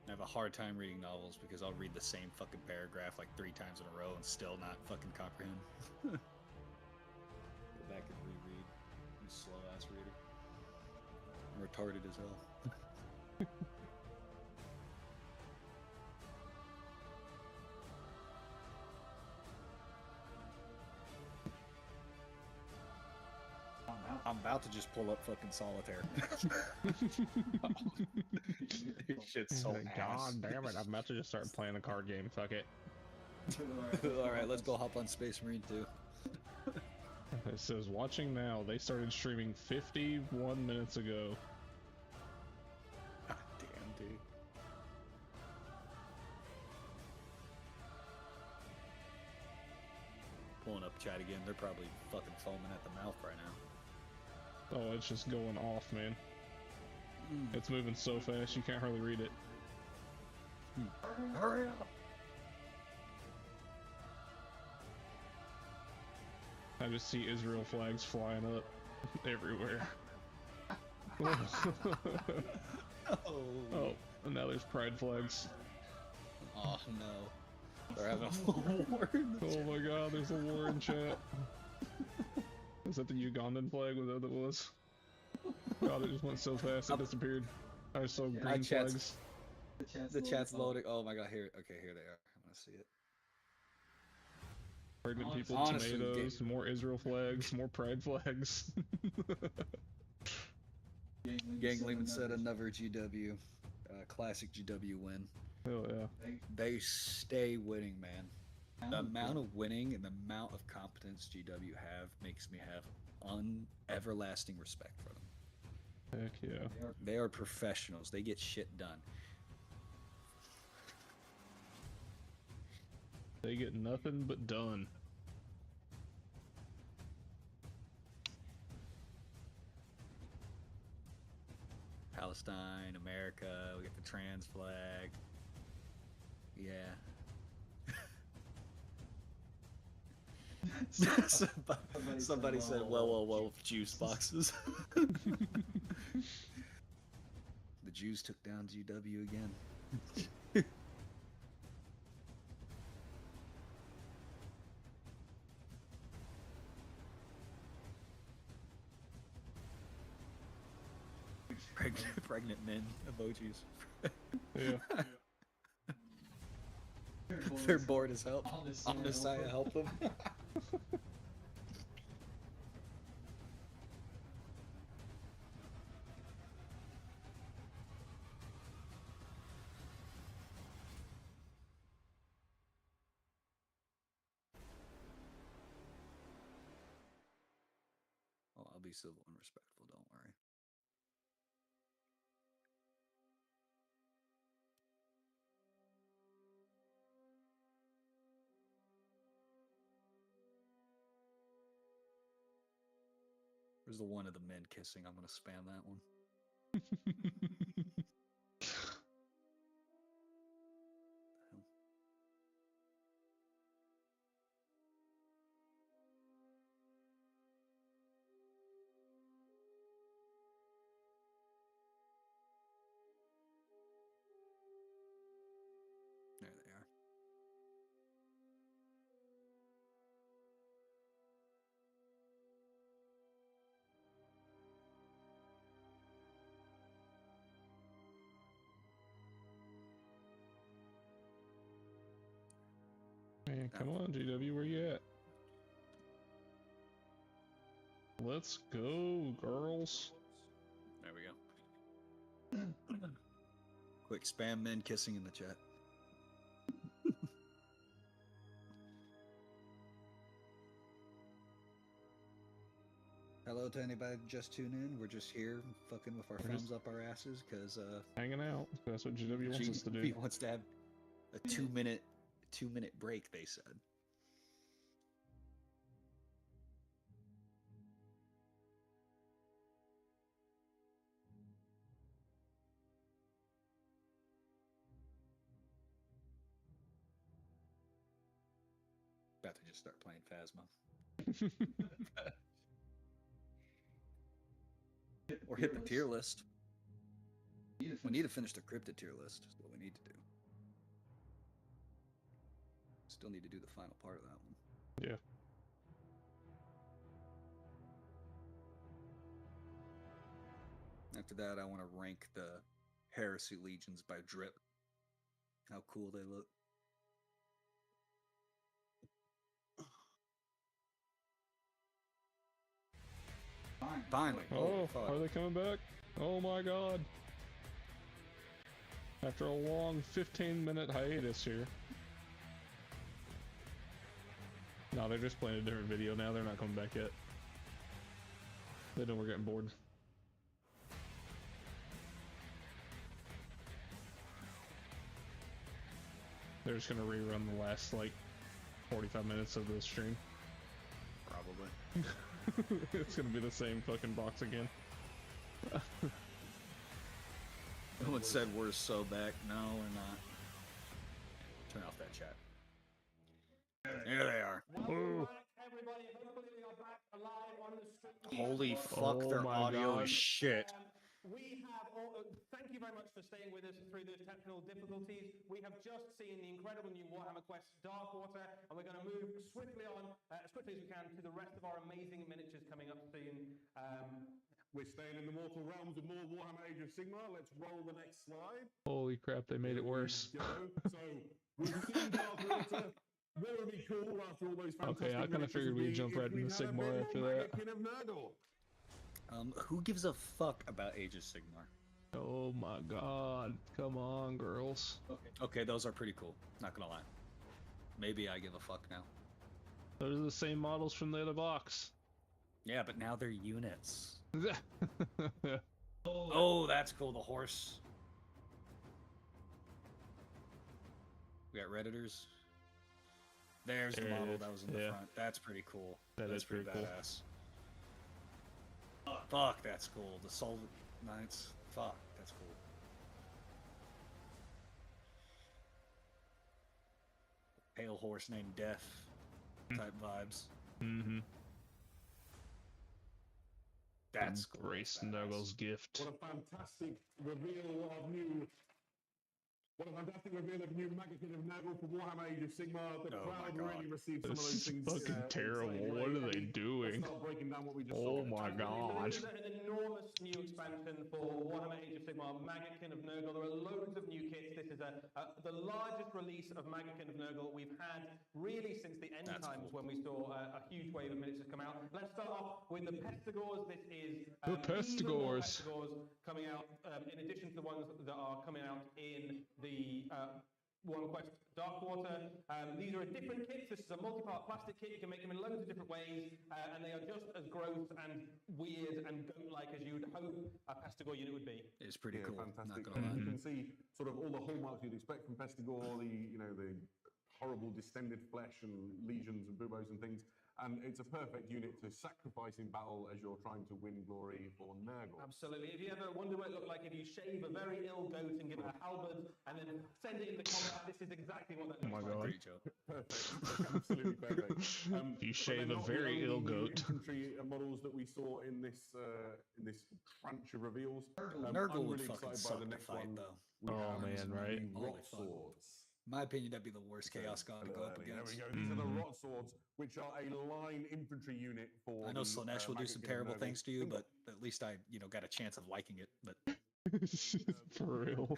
I have a hard time reading novels because I'll read the same fucking paragraph like 3 times in a row and still not fucking comprehend. Go back and reread. You slow-ass reader. I'm retarded as hell. I'm about to just pull up fucking Solitaire. This shit's so ass. God damn it, I'm about to just start playing a card game, fuck it. Alright, let's go hop on Space Marine 2. It says, watching now, they started streaming 51 minutes ago. God damn, dude. Pulling up chat again, they're probably fucking foaming at the mouth right now. Oh, it's just going off, man. It's moving so fast, you can't hardly read it. Hurry up! I just see Israel flags flying up everywhere. Oh, and now there's pride flags. Oh no. They're having a war. Oh my god, there's a war in chat. Is that the Ugandan flag? Was that what it was? God, it just went so fast it disappeared. I saw green flags. The chat's loading. Oh my god, here. Okay, here they are. I want to see it. Pregnant people, Honestly, tomatoes, more Israel flags, more pride flags. Gang Lehman said another GW, classic GW win. Oh yeah. They stay winning, man. The amount of winning and the amount of competence GW have makes me have everlasting respect for them. Heck yeah. They are professionals. They get shit done. They get nothing but done. Palestine, America, we get the trans flag. Yeah. Somebody said, well, juice boxes. The Jews took down GW again. Pregnant men emojis. Yeah. They're bored as hell. Omnissiah, help them. Oh, I'll be civil and respectful, don't worry. There's the one of the men kissing. I'm gonna spam that one. There they are. Man, come on, GW, where you at? Let's go, girls. There we go. Quick spam men kissing in the chat. Hello to anybody just tuned in. We're just here fucking with our thumbs up our asses because hanging out. That's what GW wants us to do. He wants to have a 2-minute break, they said. About to just start playing Phasma. Or hit the tier list. We need to finish the cryptid tier list. Is what we need to do. Still need to do the final part of that one. Yeah. After that, I want to rank the Heresy Legions by drip. How cool they look. Finally. Oh, are they coming back? Oh my god. After a long 15-minute hiatus here. No, they're just playing a different video now. They're not coming back yet. They know we're getting bored. They're just gonna rerun the last, like, 45 minutes of the stream. Probably. It's gonna be the same fucking box again. Someone said we're so back. No, we're not. Turn off that chat. There they are. Oh. Holy fuck, their audio is shit. Thank you very much for staying with us through those technical difficulties. We have just seen the incredible new Warhammer Quest Darkwater, and we're going to move swiftly on, as quickly as we can, to the rest of our amazing miniatures coming up soon. We're staying in the mortal realms of more Warhammer Age of Sigmar. Let's roll the next slide. Holy crap, they made it worse. So, we've seen Darkwater. Very cool after all those fantastic Okay, I kind of miniatures figured would we'd be jump if right we into had a bit Sigmar more after that. Magickin of Nurgle. Who gives a fuck about Age of Sigmar? Oh my god. Come on, girls. Okay, those are pretty cool. Not gonna lie. Maybe I give a fuck now. Those are the same models from the other box. Yeah, but now they're units. Oh, that's cool. The horse. We got Redditors. There's the There it model is. that was in the Yeah. front. That's pretty cool. That That's is pretty cool. badass. Fuck, that's cool. The Soul Knights. Fuck, that's cool. Pale horse named Death type vibes. Mm-hmm. That's cool. Grace Badass. Nuggles gift. What a fantastic reveal of new. What a fantastic reveal of new Magickin of Nurgle for Warhammer Age of Sigmar. The Oh my crowd God. really received some of This those is things. fucking terrible. excitingly. What are they Let's doing? start breaking down what we just Oh saw. my god. This is an enormous new expansion for Warhammer Age of Sigmar, Magickin of Nurgle. There are loads of new kits. This is the largest release of Magickin of Nurgle we've had really since the end That's times cool. when we saw a huge wave of miniatures come out. Let's start off with the Pestigors. This is The even more Pestigors. Pestigors coming out in addition to the ones that are coming out in the Warhammer Quest Darkwater. These are a different kit. This is a multi-part plastic kit. You can make them in loads of different ways, and they are just as gross and weird and goat-like as you would hope a Pestigor unit would be. It's pretty cool. Fantastic. Not gonna lie. You can see sort of all the hallmarks you'd expect from Pestigor, the horrible distended flesh and lesions and buboes and things. And it's a perfect unit to sacrifice in battle as you're trying to win glory for Nurgle. Absolutely. If you ever wonder what it looked like if you shave a very ill goat and give it a halberd and then send it into combat, this is exactly what that Oh my looks like. god. Great joke. Perfect. Absolutely perfect. You but shave a they're not the very only ill new goat. infantry models that we saw in this crunch of reveals. Nurgle I'm would really fucking excited suck by the to next fight, one. though. We Oh, have man, right? the Holy rot fuck. swords. In my opinion, that'd be the worst Chaos God to go up There against. we go. These are the rot swords, which are a line infantry unit for. I know the, Slanesh will do some Magickin of terrible Nurgle. things to you, Bingo. but at least I, got a chance of liking it. But For real.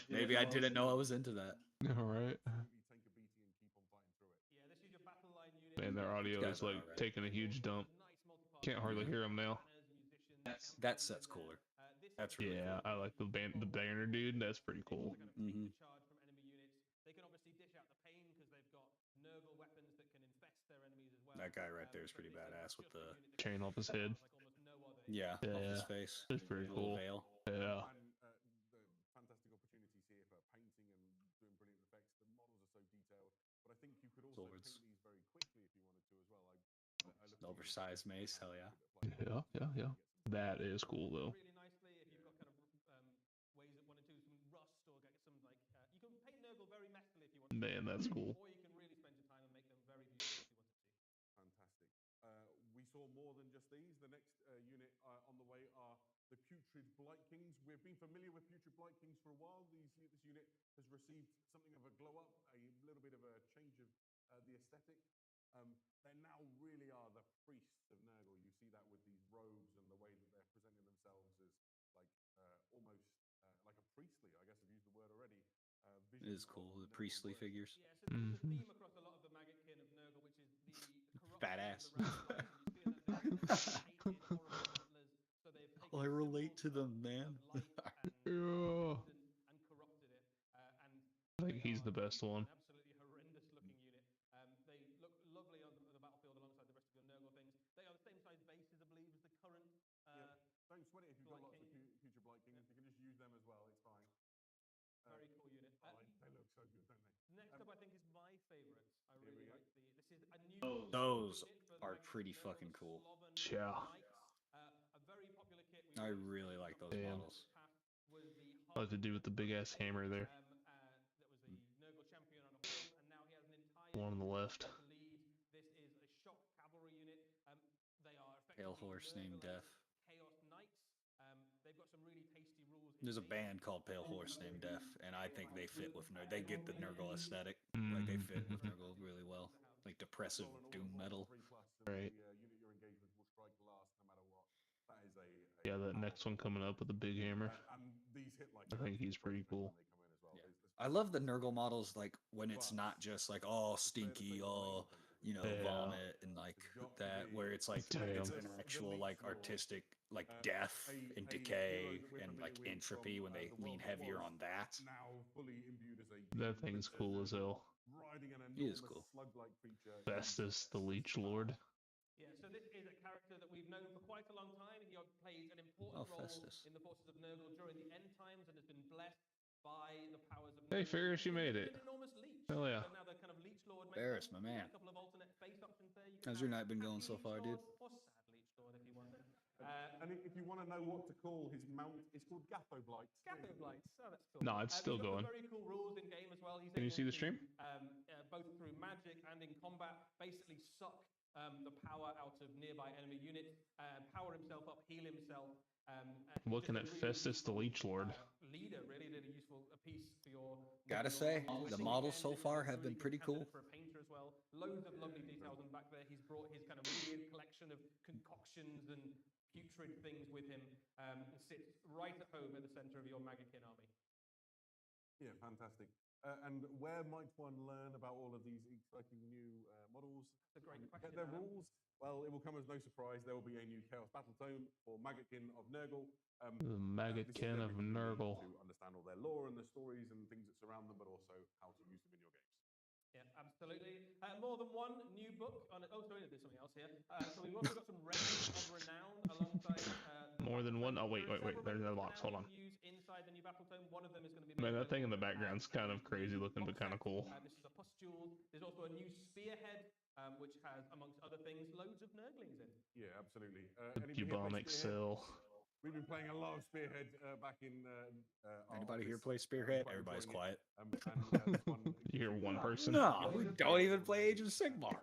maybe I didn't know I was into that. Alright. Absolutely take a beating and keep on fighting through it. Yeah, this is your battle line unit. Man, their audio Guys is are like alright. taking a huge dump. Can't hardly hear them now. That set's cooler. That's really Yeah, I like the banner dude. That's pretty cool. Mhm. Charge from enemy units. They can obviously dish out the pain because they've got Nurgle weapons that can infest their enemies as well. That guy right there is So pretty this badass with just a the unit that Chain off his head. like almost no other. yeah, Yeah, off his yeah. face. That's pretty Little cool. veil. Yeah. And the fantastic opportunities here for painting and doing brilliant effects. The models are so detailed, but I think you could also Swords. paint these very quickly if you wanted to as well. I look at these Oversized mace, hell yeah. Yeah. That is cool though. Really nicely if you've got kind of ways that want to do some rust or get some like you can paint Nurgle very messily if you want to. Man, that's cool. Or you can really spend your time and make them very beautiful if you wanted to. Fantastic. We saw more than just these. The next unit on the way are the Putrid Blight Kings. We've been familiar with Putrid Blight Kings for a while. This unit has received something of a glow up, a little bit of a change of the aesthetic. They now really are the priests of Nurgle. You see that with these robes and the way that they're presenting themselves as like almost like a priestly, I guess I've used the word already. It is cool. The priestly figures. Yeah, so there's a theme across a lot of the Magickin of Nurgle, which is the corruption Badass. of the realm. You see that they're hated, horrible antlers, so they've taken Oh, I a relate to symbol them, man. of light and Yeah. and corrupted it. And I think he's the best one. an absolutely horrendous looking unit. They look lovely on the battlefield alongside the rest of your Nurgle things. They are the same size bases, I believe, as the current. Don't sweat it if you've got Blight lots King. of Future Blight Kings. You can just use them as well. It's fine. Very cool unit. They look so good, don't they? Next up, I think is my favourite. I Here really we go. like this is a new. Those unit for the are Magickin pretty of fucking Nurgle, cool. Sloven Yeah. Knights. A very popular kit. I really like those Damn. models. Was the I like the dude with the big ass hammer there. that was the Nurgle champion on a horse, and now he has an entire One on the left. to lead. This is a shock cavalry unit. They are Pale effectively horse named Nurgle-esque Death. Chaos Knights. They've got some really tasty rules. There's a band called Pale Horse named Death, and I think they fit with They get the Nurgle aesthetic. Like they fit with Nurgle really well. Like depressive doom metal. Right. The unit you're engaged with will strike last no matter what. That is a Yeah, that next one coming up with the big hammer. and these hit like I think he's pretty cool. when they come in as well. Yeah. There's I love the Nurgle models, like when it's not just like all stinky, all vomit and like that, where it's like it's an actual like artistic like death and decay and like entropy when they lean heavier on that. Now fully imbued as a That thing's cool as hell. riding an He is enormous cool. slug-like creature. Festus, the Leech Lord. Yeah, so this is a character that we've known for quite a long time. He plays an important role Festus. in the forces of Nurgle during the end times and has been blessed by the powers of Hey, Nurgle. Ferris, you made it. An enormous leech. Hell yeah. So now the kind of leech lord makes Ferris, sense. my man. A couple of alternate face options there. You How's can your have night been going happy so leech far, lord dude? or sad leech lord if you want. And if you want to know what to call his mount, it's called Gathoblight. Gathoblights. Oh, that's cool. No, it's still he's got going. some very cool rules in game as well. He's Can you able see the to, stream? both through magic and in combat, basically suck the power out of nearby enemy units, power himself up, heal himself. Looking at Festus, the Leech Lord. Leader, really useful piece for your. Gotta say, the models so far have been pretty cool. For a painter as well, loads of lovely details on the back there. He's brought his kind of weird collection of concoctions and putrid things with him, and sits right at home at the center of your Magikin army. Yeah, fantastic. And where might one learn about all of these exciting new models? That's a great question. Their rules? Well, it will come as no surprise. There will be a new Chaos Battle Tome for Magikin of Nurgle. The Magikin of Nurgle. To understand all their lore and the stories and things that surround them, but also how to use them in your games. Yeah, absolutely. More than one new book on it. Oh, sorry, there's something else here. So we've also got some Relics of Renown alongside. More than one? Oh, wait. There's no box. Hold on. Inside the new battle tome. One of them is going to be. Man, that thing in the background's kind of crazy looking, but kind of cool. This is a pustule. There's also a new Spearhead, which has, amongst other things, loads of Nurglings in. Yeah, absolutely. The bubonic cell. We've been playing a lot of Spearhead back in. Anybody here play Spearhead? Everybody's quiet. You hear one person? No, we don't even play Age of Sigmar.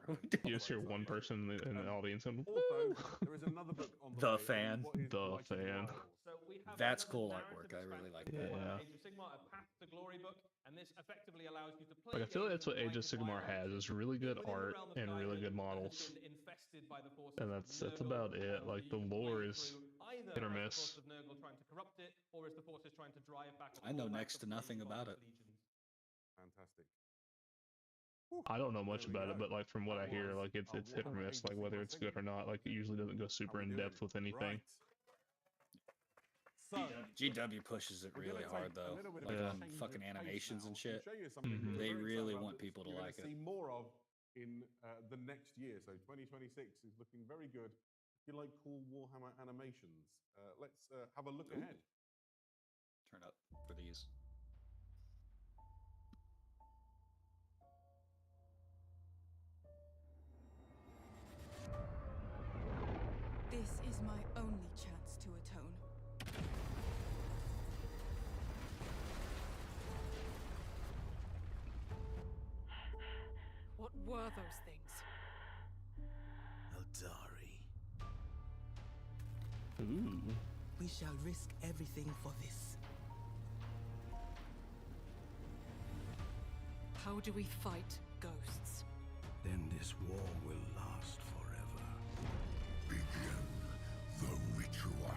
You just hear one person in the audience. And also, there is another book on The Fan. The Fan. So we have That's cool artwork. I really like that. Yeah. Age of Sigmar, a Path to Glory book, and this effectively allows you to play. Like, I feel like that's what Age of Sigmar has, is really good art and really good models. And that's about it. Like, the lore is hit or miss. I know next to nothing about it. Fantastic. I don't know much about it, but like from what I hear, like it's hit or miss, like whether it's good or not. Like it usually doesn't go super in depth with anything. So, GW pushes it really hard though, like on fucking animations and shit. They really want people to like it. See more of in the next year. So 2026 is looking very good. If you like cool Warhammer animations, let's have a look ahead. Turn up for these. This is my only chance to atone. What were those things? Eldari. Ooh. We shall risk everything for this. How do we fight ghosts? Then this war will last forever. Begin the ritual.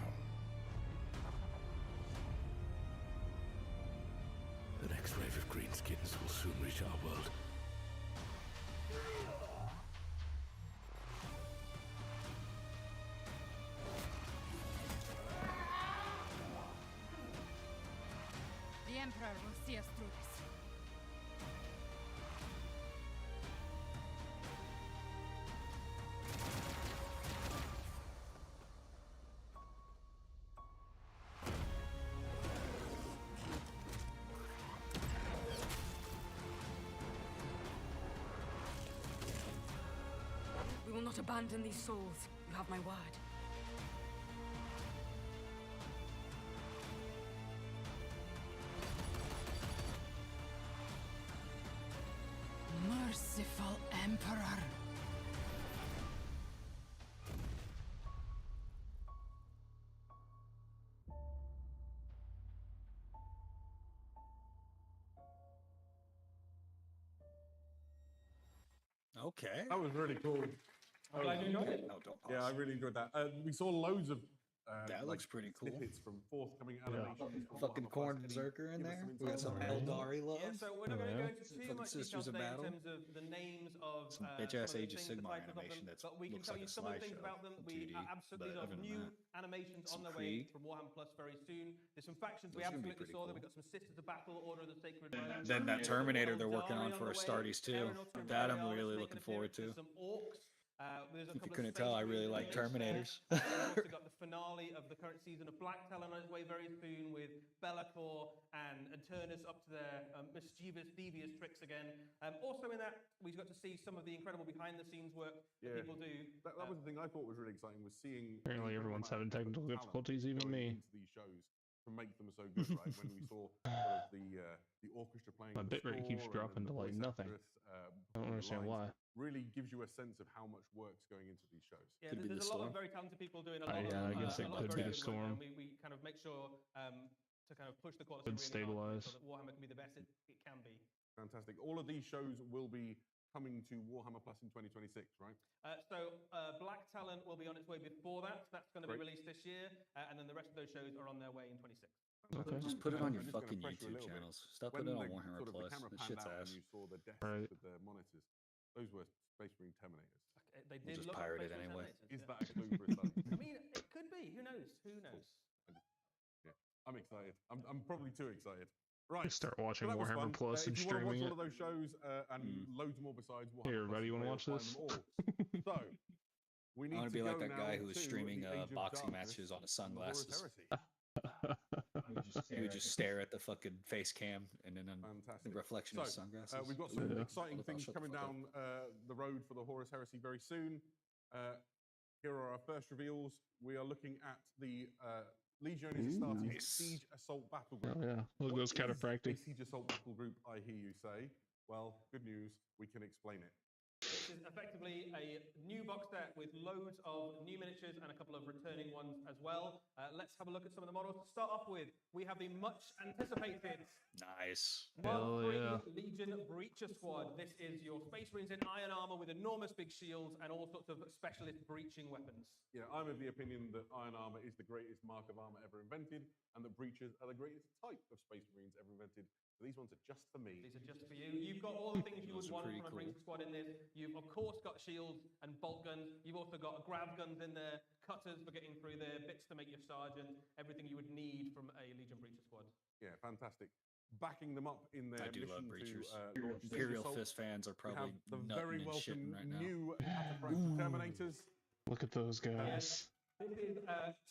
The next wave of greenskins will soon reach our world. The Emperor will see us through this. We will not abandon these souls. You have my word. Merciful Emperor. Okay. That was really cool. I'm glad you enjoyed it. No, don't pause. Yeah, I really enjoyed that. We saw loads of That looks pretty cool. Snippets from forthcoming animations. From Fucking Warhammer Corn Plus. Berserker in Give us there. some We got some insight. Eldari love. Yeah, so we're not going to go into Some too fucking much detail Sisters of today in Battle. terms of the names of Some some bitch-ass of the Age of things, the Sigmar titles of them, animation that's but we can looks tell like you a some of the things slideshow about them. in We 2D, absolutely but love other than new that, animations some on their way Krieg. from Warhammer Plus very soon. There's some factions we Those are gonna be absolutely pretty saw. There cool. we got some Sisters of Battle, Order of the Sacred Rose. Then that Terminator they're working on for Eldari Astartes too. Aeronautica That I'm Imperialis really making looking an forward appearance. to. There's some orcs. There's a If you couple couldn't of tell, I Space really Marines like in the mix there. Terminators. We've also got the finale of the current season of Black Talon on its way very soon with Be'lakor and Turnus up to their mischievous, devious tricks again. Also in that, we got to see some of the incredible behind-the-scenes work that people do. That was the thing I thought was really exciting, was seeing... Apparently everyone's having technical difficulties, even me. ...into these shows to make them so good, right? When we saw sort of the orchestra playing... My bitrate keeps dropping to like nothing. I don't understand why. Really gives you a sense of how much work's going into these shows. Yeah, there's a lot of very talented people doing a lot I guess it a lot could of very be the good work, and storm. we kind of make sure to kind of push the quality Could really hard stabilize. so that Warhammer can be the best it can be. Fantastic. All of these shows will be coming to Warhammer Plus in 2026, right? Black Talon will be on its way before that. That's going to be released this year, and then the rest of those shows are on their way in 26. Okay. Just put it on your I'm just gonna fucking press you a YouTube little bit. channels. Stop When putting it on the Warhammer sort of the Plus. camera That panned shit's out ass. and you saw the desks Right. with the monitors, those were Space Marine Terminators. They We'll did just look pirate like it Space anyway. Terminators, Is yeah. that a clue for a study? I mean, it could be. Who knows? Who knows? I'm excited. I'm probably too excited. Right. Start watching So that was Warhammer fun. Plus and if you want to watch streaming all it. of those shows and loads more besides Warhammer Hey everybody, you Plus, want to watch you'll be able this? to find them all. So, we need I want to to be like go that now guy who was to streaming the Age of boxing Darkness matches on his and the Horus sunglasses. Heresy. He would just stare at the fucking face cam and then the Fantastic. reflection of his sunglasses. We've got some Yeah. exciting Hold on, things shut the coming fuck down the road for the Horus Heresy very soon. Here are our first reveals. We are looking at the Legiones Astartes Nice. Siege Assault Battle Oh Group. yeah, look at those What is cataphractic. a Siege Assault Battle Group, I hear you say. Well, good news, we can explain it. This is effectively a new box set with loads of new miniatures and a couple of returning ones as well. Let's have a look at some of the models. To start off with, we have the much anticipated Nice. Hell Mark III yeah. Legion Breacher Squad. This is your Space Marines in iron armor with enormous big shields and all sorts of specialist breaching weapons. Yeah, I'm of the opinion that iron armor is the greatest mark of armor ever invented, and that breaches are the greatest type of Space Marines ever invented. So these ones are just for me. These are just for you. You've got all the things you would Those are want pretty from a cool. Breacher Squad in this. You've of course got shields and bolt guns. You've also got grav guns in there, cutters for getting through there, bits to make your sergeant, everything you would need from a Legion Breacher Squad. Yeah, fantastic. Backing them up in their I do love mission breachers. to launch Siege Imperial Assault, Fist fans are we have probably the very nutting and shitting welcome right now. new Cataphractic Terminators. Look at those guys. This is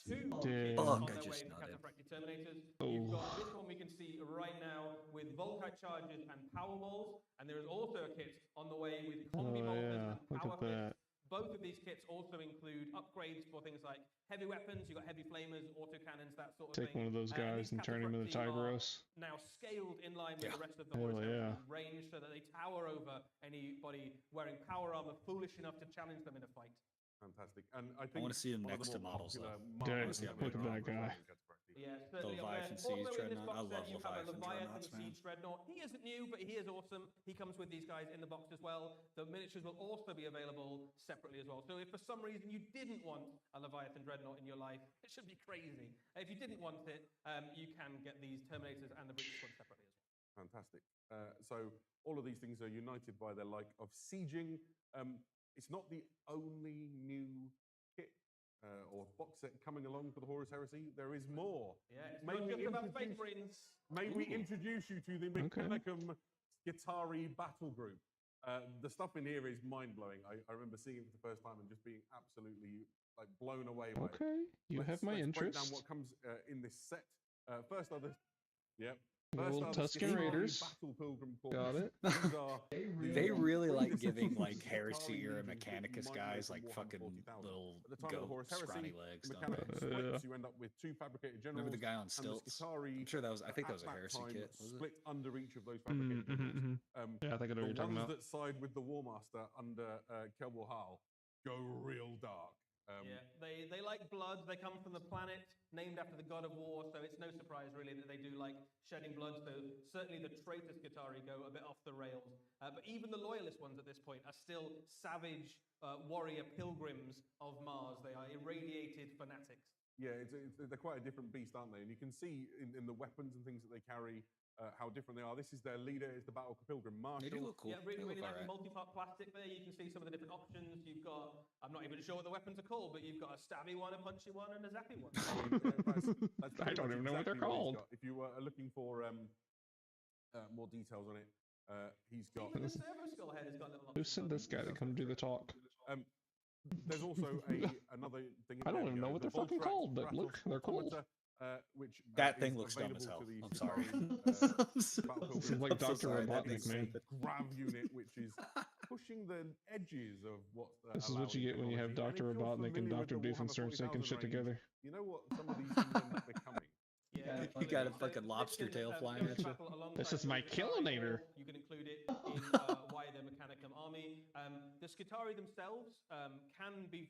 two Damn. kits Fuck, on I their way just to nutted. Cataphractic Terminators. Oh. You've got this one we can see right now with Volkite charges and power balls, and there is also a kit on the way with combi Oh, bolters yeah. and Look power at that. kits. Both of these kits also include upgrades for things like heavy weapons. You've got heavy flamers, autocannons, that sort of Take thing. one of those guys these and turn him into Cataphracti are Tigros. now scaled in line with Yeah. the rest of the Hell Horus yeah. Heresy range so that they tower over anybody wearing power armor foolish enough to challenge them in a fight. Fantastic. And I think wanna see them one of the next to more models, popular though. Dang, models look that at we that have guy. is Cataphractic. Yeah, certainly up there. Leviathan Siege Also in this Dreadnought. box I set, love you have a Leviathan Leviathan Dreadnoughts, man. Siege Dreadnought. He isn't new, but he is awesome. He comes with these guys in the box as well. The miniatures will also be available separately as well. So if for some reason you didn't want a Leviathan Dreadnought in your life, it should be crazy. If you didn't want it, you can get these Terminators and the Breacher Squad separately as well. Fantastic. So all of these things are united by their like of sieging. It's not the only new kit or box set coming along for the Horus Heresy. There is more. Yeah, it's May not we just about Space introduce- Marines. May we introduce you to the Mechanicum Skitarii Battle Group. The stuff in here is mind-blowing. I remember seeing it for the first time and just being absolutely like blown away by it. Okay, you have my let's break interest. down what comes in this set. First are the... Yep. The First little are the Tusken Skitarii Raiders. Battle Pilgrim Corps. Got it. These are They really like Previous giving editions like of Heresy Skitarii era legions that you Mechanicus might know guys from like Warhammer fucking 40,000. little At the time of the goat Horus Heresy, scrawny the legs. don't mechanic they? splits, you end up with two fabricated generals. Remember the guy on and the stilts? Skitarii, I'm sure that was. I think that at was a Heresy time, kit. Was it? split under each of those fabricated generals. Yeah, I think I know what The you're talking ones about. that side with the Warmaster under Kelbor Hal go real dark. Yeah, they like blood. They come from the planet named after the god of war, so it's no surprise really that they do like shedding blood. So certainly the traitor Skitarii go a bit off the rails. But even the loyalist ones at this point are still savage warrior pilgrims of Mars. They are irradiated fanatics. Yeah, they're quite a different beast, aren't they? And you can see in the weapons and things that they carry how different they are. This is their leader, is the Battle Pilgrim Marshal. They do look cool. Yeah, really, They really look nice alright. multi-part plastic there. You can see some of the different options. You've got, I'm not even sure what the weapons are called, but you've got a stabby one, a punchy one, and a zappy one. That's I don't even know what they're called. If you are looking for more details on it, he's got. Even the servo skull head has got little Who options sent on it. this guy to come do the talk? There's also another thing. I don't even know what they're fucking called, but look, they're cool. Which That thing is looks dumb as available hell. to the I'm sorry. Battle This is Pilgrim. like I'm so Dr. sorry, that Robotnik, is man. The grav unit, which is pushing the edges of what. This is what you get when you have Dr. Robotnik and Dr. Doofenshmirtz thinking shit together. You know what some of these things end up becoming. Yeah, You got a fucking lobster tail flying at you. This is my Killinator. You can include it in wider Mechanicum army. The Skitarii themselves can be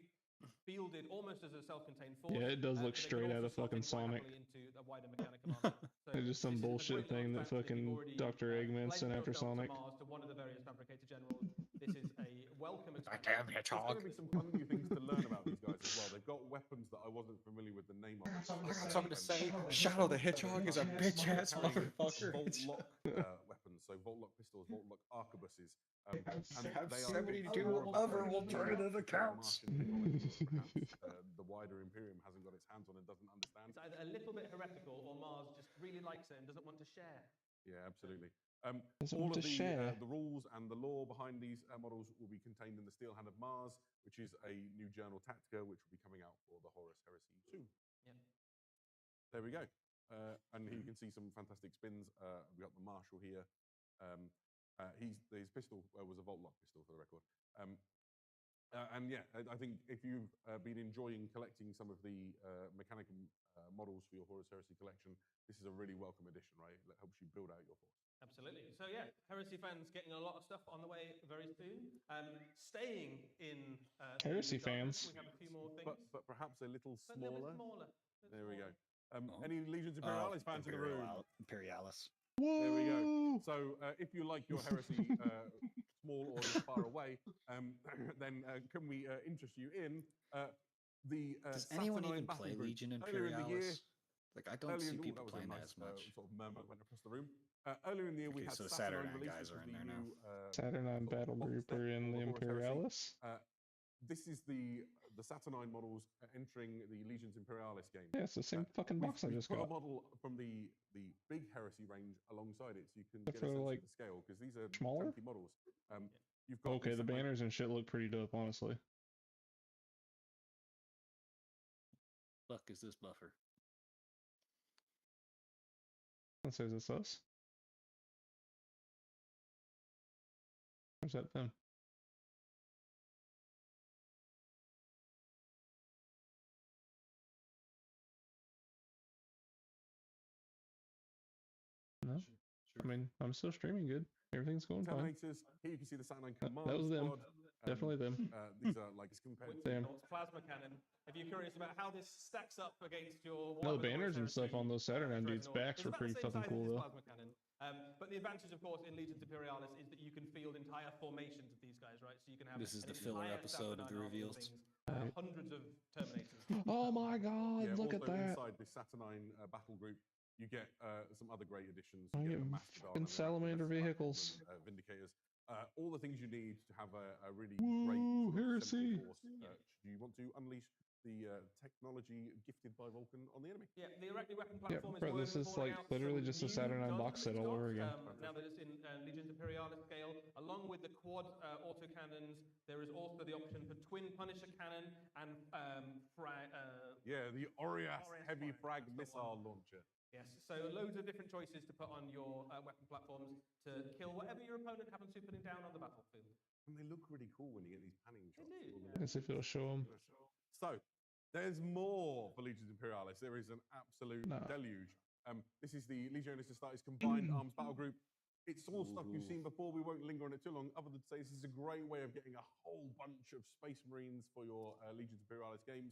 fielded almost as a self-contained force. Yeah, it does look but they can straight out also of fucking slot in quite Sonic. happily into a wider Mechanicum army. So It's just some this is a bullshit great thing launch that pad you've fucking already, Dr. Eggman pledged sent after yourself to Sonic. Mars to one of the various fabricator generals. This is a welcome expansion. Damn There's hedgehog. going to be some fun new things to learn about these guys as well. They've got weapons that I wasn't familiar with the name of. I got something to say. Shadow the Hedgehog is a bitch ass motherfucker. Volt lock weapons, so volt lock pistols, volt lock arquebuses. And Have they are 72 more of other a alternative accounts. Martian technology that perhaps, the wider Imperium hasn't got its hands on and doesn't understand. It's either a little bit heretical or Mars just really likes it and doesn't want to share. Yeah, absolutely. Doesn't All want of to share. the rules and the lore behind these models will be contained in the Steel Hand of Mars, which is a new journal Tactica, which will be coming out for the Horus Heresy 2. Yeah. There we go. And here you can see some fantastic spins. We got the Marshal here. His pistol was a Volt Lock pistol, for the record. And yeah, I think if you've been enjoying collecting some of the Mechanicum models for your Horus Heresy collection, this is a really welcome addition, right? That helps you build out your force. Absolutely. So yeah, Heresy fans getting a lot of stuff on the way very soon. Staying in Heresy the darkness, fans. we have a few more things. But perhaps a little But a little smaller. bit smaller. There we go. Oh. Any Legions Imperialis fans in the room? Imperialis. There we go. So if you like your Heresy small or just far away, then can we interest you in the Does anyone Saturnine even Battle play Group? Legion Earlier in the year, Imperialis? Like, I don't see people that was a playing that nice, as much. sort of murmur went across the room. Earlier in the year, we Okay, had so the Saturnine Saturnine releases guys are of in the there now. new Saturnine sort of Battle box Group set are in for the Horus Heresy. Imperialis. This is the Saturnine models entering the Legions Imperialis game. Yeah, it's the same fucking box I just put got. a model from the big Heresy range alongside it, so you can Except get a for, sense like, of the scale, because these are smaller? chunky models. You've got Okay, the Saturnine- banners and shit look pretty dope, honestly. Fuck is this buffer? That says it's us. Where's that them? No, I mean, I'm still streaming good. Everything's going fine. Terminators. Here you can see the Saturnine That Command was them. Squad. Definitely them. These are like compared to Damn. Plasma cannon. If you're curious about how this stacks up against your No, the Warhammer banners and stuff on those Saturnine dudes' backs It's were about the pretty same fucking size as cool this though. plasma cannon. But the advantage, of course, in Legions Imperialis is that you can field entire formations of these guys, right? So you can have This is an the filler entire episode of the Saturnine army of reveals. things, hundreds of Terminators. Oh my god, yeah, look also at that. inside this Saturnine battle group, you get some other great additions. I You get get the Mastodon fucking and the salamander Maximus, vehicles. and, Vindicators. All the things you need to have a really Woo, great sort of heresy. central force. Do you want to unleash the technology gifted by Vulcan on the enemy? Yeah, the Erectly Weapon Yeah, platform bro, is this is like literally just a Saturnine box set all over again. Now that it's in Legions Imperialis scale, along with the quad autocannons, there is also the option for twin Punisher cannon and Yeah, the Orias Orias heavy frag, frag that's the missile one. launcher. Yes, so loads of different choices to put on your weapon platforms to kill whatever your opponent happens to be putting down on the battlefield. And they look really cool when you get these panning shots. They do, all the As if it'll show them. So, there's more for Legions Imperialis. There is an absolute Nah. deluge. This is the Legionis Astartes Combined Arms Battle Group. It's all stuff you've seen before. We won't linger on it too long, other than to say this is a great way of getting a whole bunch of Space Marines for your Legions Imperialis games.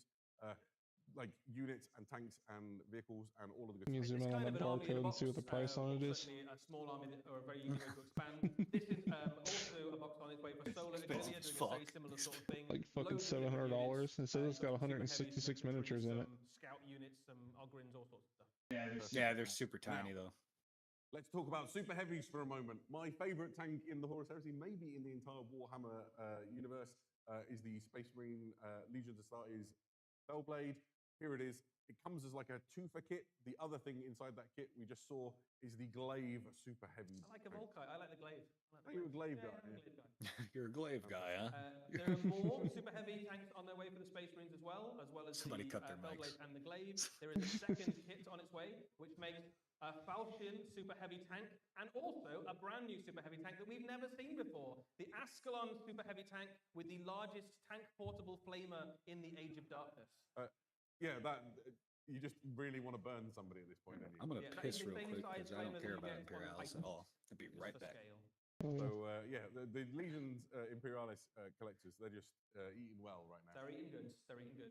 like units and tanks and vehicles and all of the Can you good zoom stuff. in on kind that of an army in a barcode and box, see what the price on it or is? certainly a small army or a very easy way to expand. This is also a box on its way for Solar Expensive Agilia, as doing a very fuck. similar sort of thing. Like fucking Loads of different $700. units. It says it's got You've some super 166 heavies, some miniatures in it. some scout units, some Ogrins, all sorts of stuff. Yeah, they're super tiny though. Let's talk about super heavies for a moment. My favorite tank in the Horus Heresy, maybe in the entire Warhammer universe, is the Space Marine Legions Astartes Fellblade. Here it is. It comes as like a two-for kit. The other thing inside that kit we just saw is the Glaive Super Heavy. I like a Volkite. I like the Glaive. Oh, you're a Glaive guy. I'm a Yeah. Glaive guy. You're a glaive guy, huh? There are more super heavy tanks on their way for the Space Marines as well as Somebody the cut their Fellblade mics. and the Glaive. There is a second kit on its way, which makes a Falchion super heavy tank and also a brand new super heavy tank that we've never seen before. The Ascalon super heavy tank with the largest tank portable flamer in the Age of Darkness. Yeah, that you just really want to burn somebody at this point. Don't you? I'm gonna Yeah, that piss is the real same quick size because I don't flamer care that you about get on Imperialis Titans, at all. I'll be just right for back. scale. So yeah, the Legions Imperialis collectors, they're just eating well right now. They're eating good. They're eating good.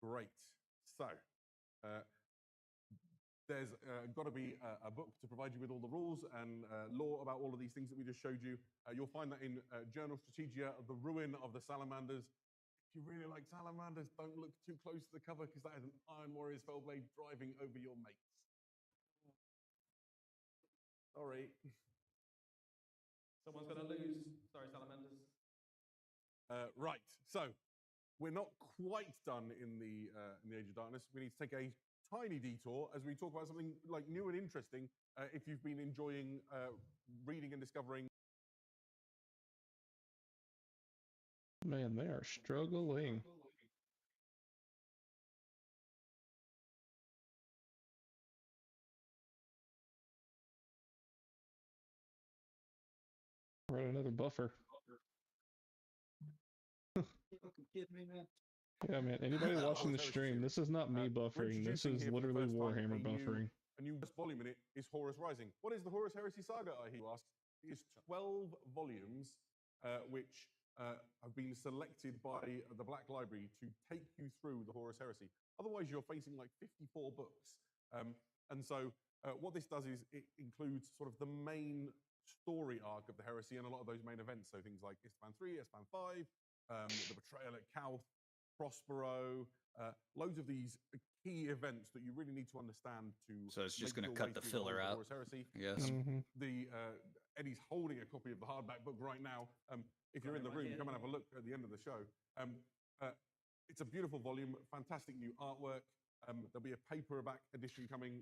Great. So there's got to be a book to provide you with all the rules and lore about all of these things that we just showed you. You'll find that in Journal Strategia, The Ruin of the Salamanders. If you really like salamanders, don't look too close to the cover because that is an Iron Warriors Fellblade driving over your mates. Sorry. Someone's going to lose. Sorry, Salamanders. Right, so we're not quite done in the Age of Darkness. We need to take a tiny detour as we talk about something like new and interesting. If you've been enjoying reading and discovering. Man, they are struggling. Right, another buffer. Yeah, man. Anybody watching the stream, this is not me buffering. This is literally Warhammer buffering. A new volume in it is Horus Rising. What is the Horus Heresy Saga, I hear you ask? It is 12 volumes, which have been selected by the Black Library to take you through the Horus Heresy. Otherwise, you're facing like 54 books. And so what this does is it includes sort of the main story arc of the Heresy and a lot of those main events. So things like Ispan 3, Ispan 5, the betrayal at Kauth, Prospero, loads of these key events that you really need to understand to. So it's just going to cut the filler out. Heresy. Yes. Eddie's holding a copy of the hardback book right now. If you're in the room, come and have a look at the end of the show. It's a beautiful volume, fantastic new artwork. There'll be a paperback edition coming.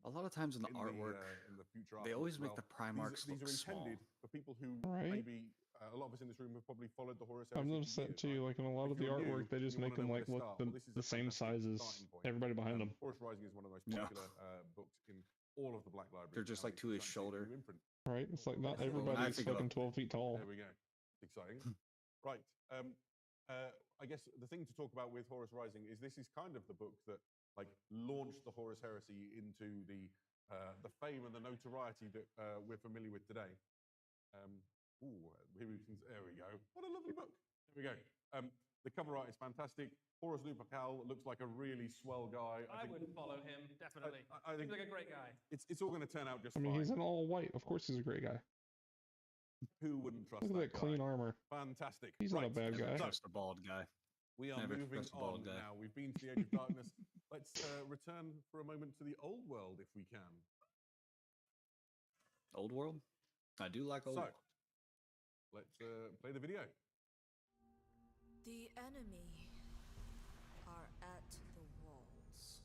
A lot of times in the artwork, in the future they always make the Primarchs these look are intended small. for people who maybe a lot of us in this room have probably followed the Horus Heresy. I'm upset too. Like in a lot of the artwork, they just make them like look the same size as everybody behind them. Horus Rising is one of the most popular books in all of the Black Library. They're just like to his shoulder. Right? It's like not everybody's fucking 12 feet tall. There we go. Exciting. Right. I guess the thing to talk about with Horus Rising is this is kind of the book that like launched the Horus Heresy into the fame and the notoriety that we're familiar with today. There we go. What a lovely book. There we go. The cover art is fantastic. Horus Lupercal looks like a really swell guy. I would follow him, definitely. I think he's like a great guy. It's all going to turn out just I mean, fine. he's in all white. Of course he's a great guy. Who wouldn't trust Look at that guy? clean armor. Fantastic. He's not a bad guy. Just a bald guy. We are Never moving trust a bald on guy. now. We've been to the Age of Darkness. Let's return for a moment to the old world, if we can. Old world? I do like old world. Let's play the video. The enemy are at the walls.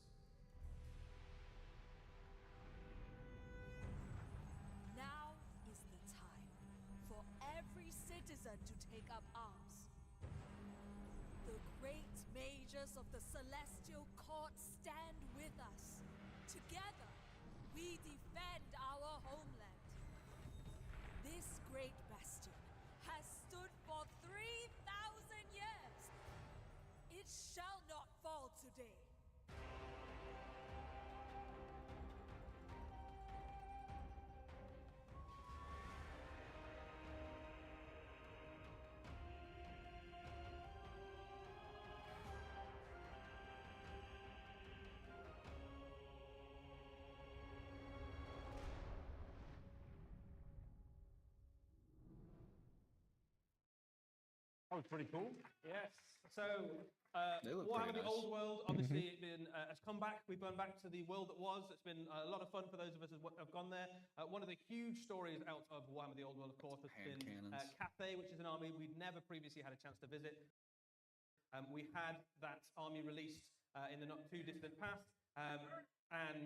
Now is the time for every citizen to take up arms. The great mages of the Celestial Court stand with us. Together, we defend our homeland. This great bastion has stood for 3,000 years. It shall not fall today. That was pretty cool. Yes. So, They look Warhammer pretty the Old nice. World obviously has come back. We've gone back to the world that was. It's been a lot of fun for those of us who have gone there. One of the huge stories out of Warhammer the Old World, of course, has Hand been cannons. Cathay, which is an army we'd never previously had a chance to visit. We had that army released in the not too distant past, and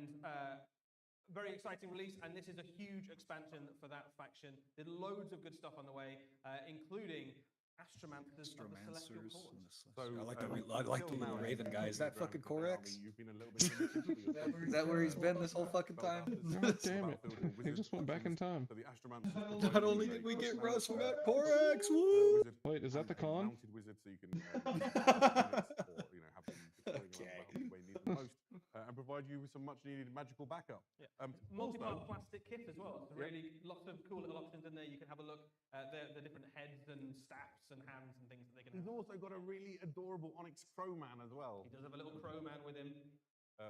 very exciting release, and this is a huge expansion for that faction. There's loads of good stuff on the way, including Astromanthers of the Celestial Astromancers. Court. and the Celestial- So, I like the until little now, Raven you've guy. been Is that Grand fucking Cathay Army, Corax? You've been a little bit limited for your focus, Is that where he's been this whole spellcasters, fucking time? spellcasters, God damn it. battlefield He wizard just went back in factions. time. So the Astromancers Not provide you only with did a we get personalised, Russ, we got personalised, Corax. Woo! wizard Wait, is that the and a con? mounted wizard, so you can use units or have them deploying Okay. around the battle where you need them most, and provide you with some much needed magical backup. Yeah. Multi-part Also, plastic kit as well. So really, lots of cool little options in there. You can have a look at the different heads and staffs and hands and things that they can he's have. also got a really adorable Onyx Crowman as well, He does have a little crow man with him.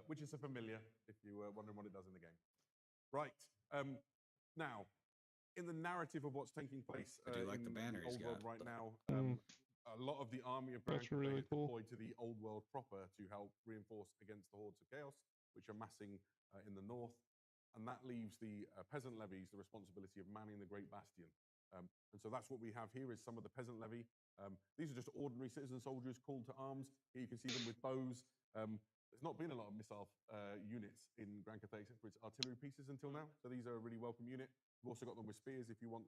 which is a familiar if you were wondering what it does in the game. Right. Now, in the narrative of what's taking place I do like in the banner he's Old World got, right now, Mm. a lot of the army of Grand That's Cathay really is cool. deployed to the Old World proper to help reinforce against the hordes of chaos, which are massing in the north. And that leaves the peasant levies the responsibility of manning the Great Bastion. And so that's what we have here is some of the peasant levy. These are just ordinary citizen soldiers called to arms. Here you can see them with bows. There's not been a lot of missile units in Grand Cathay except for its artillery pieces until now. So these are a really welcome unit. We've also got them with spears if you want.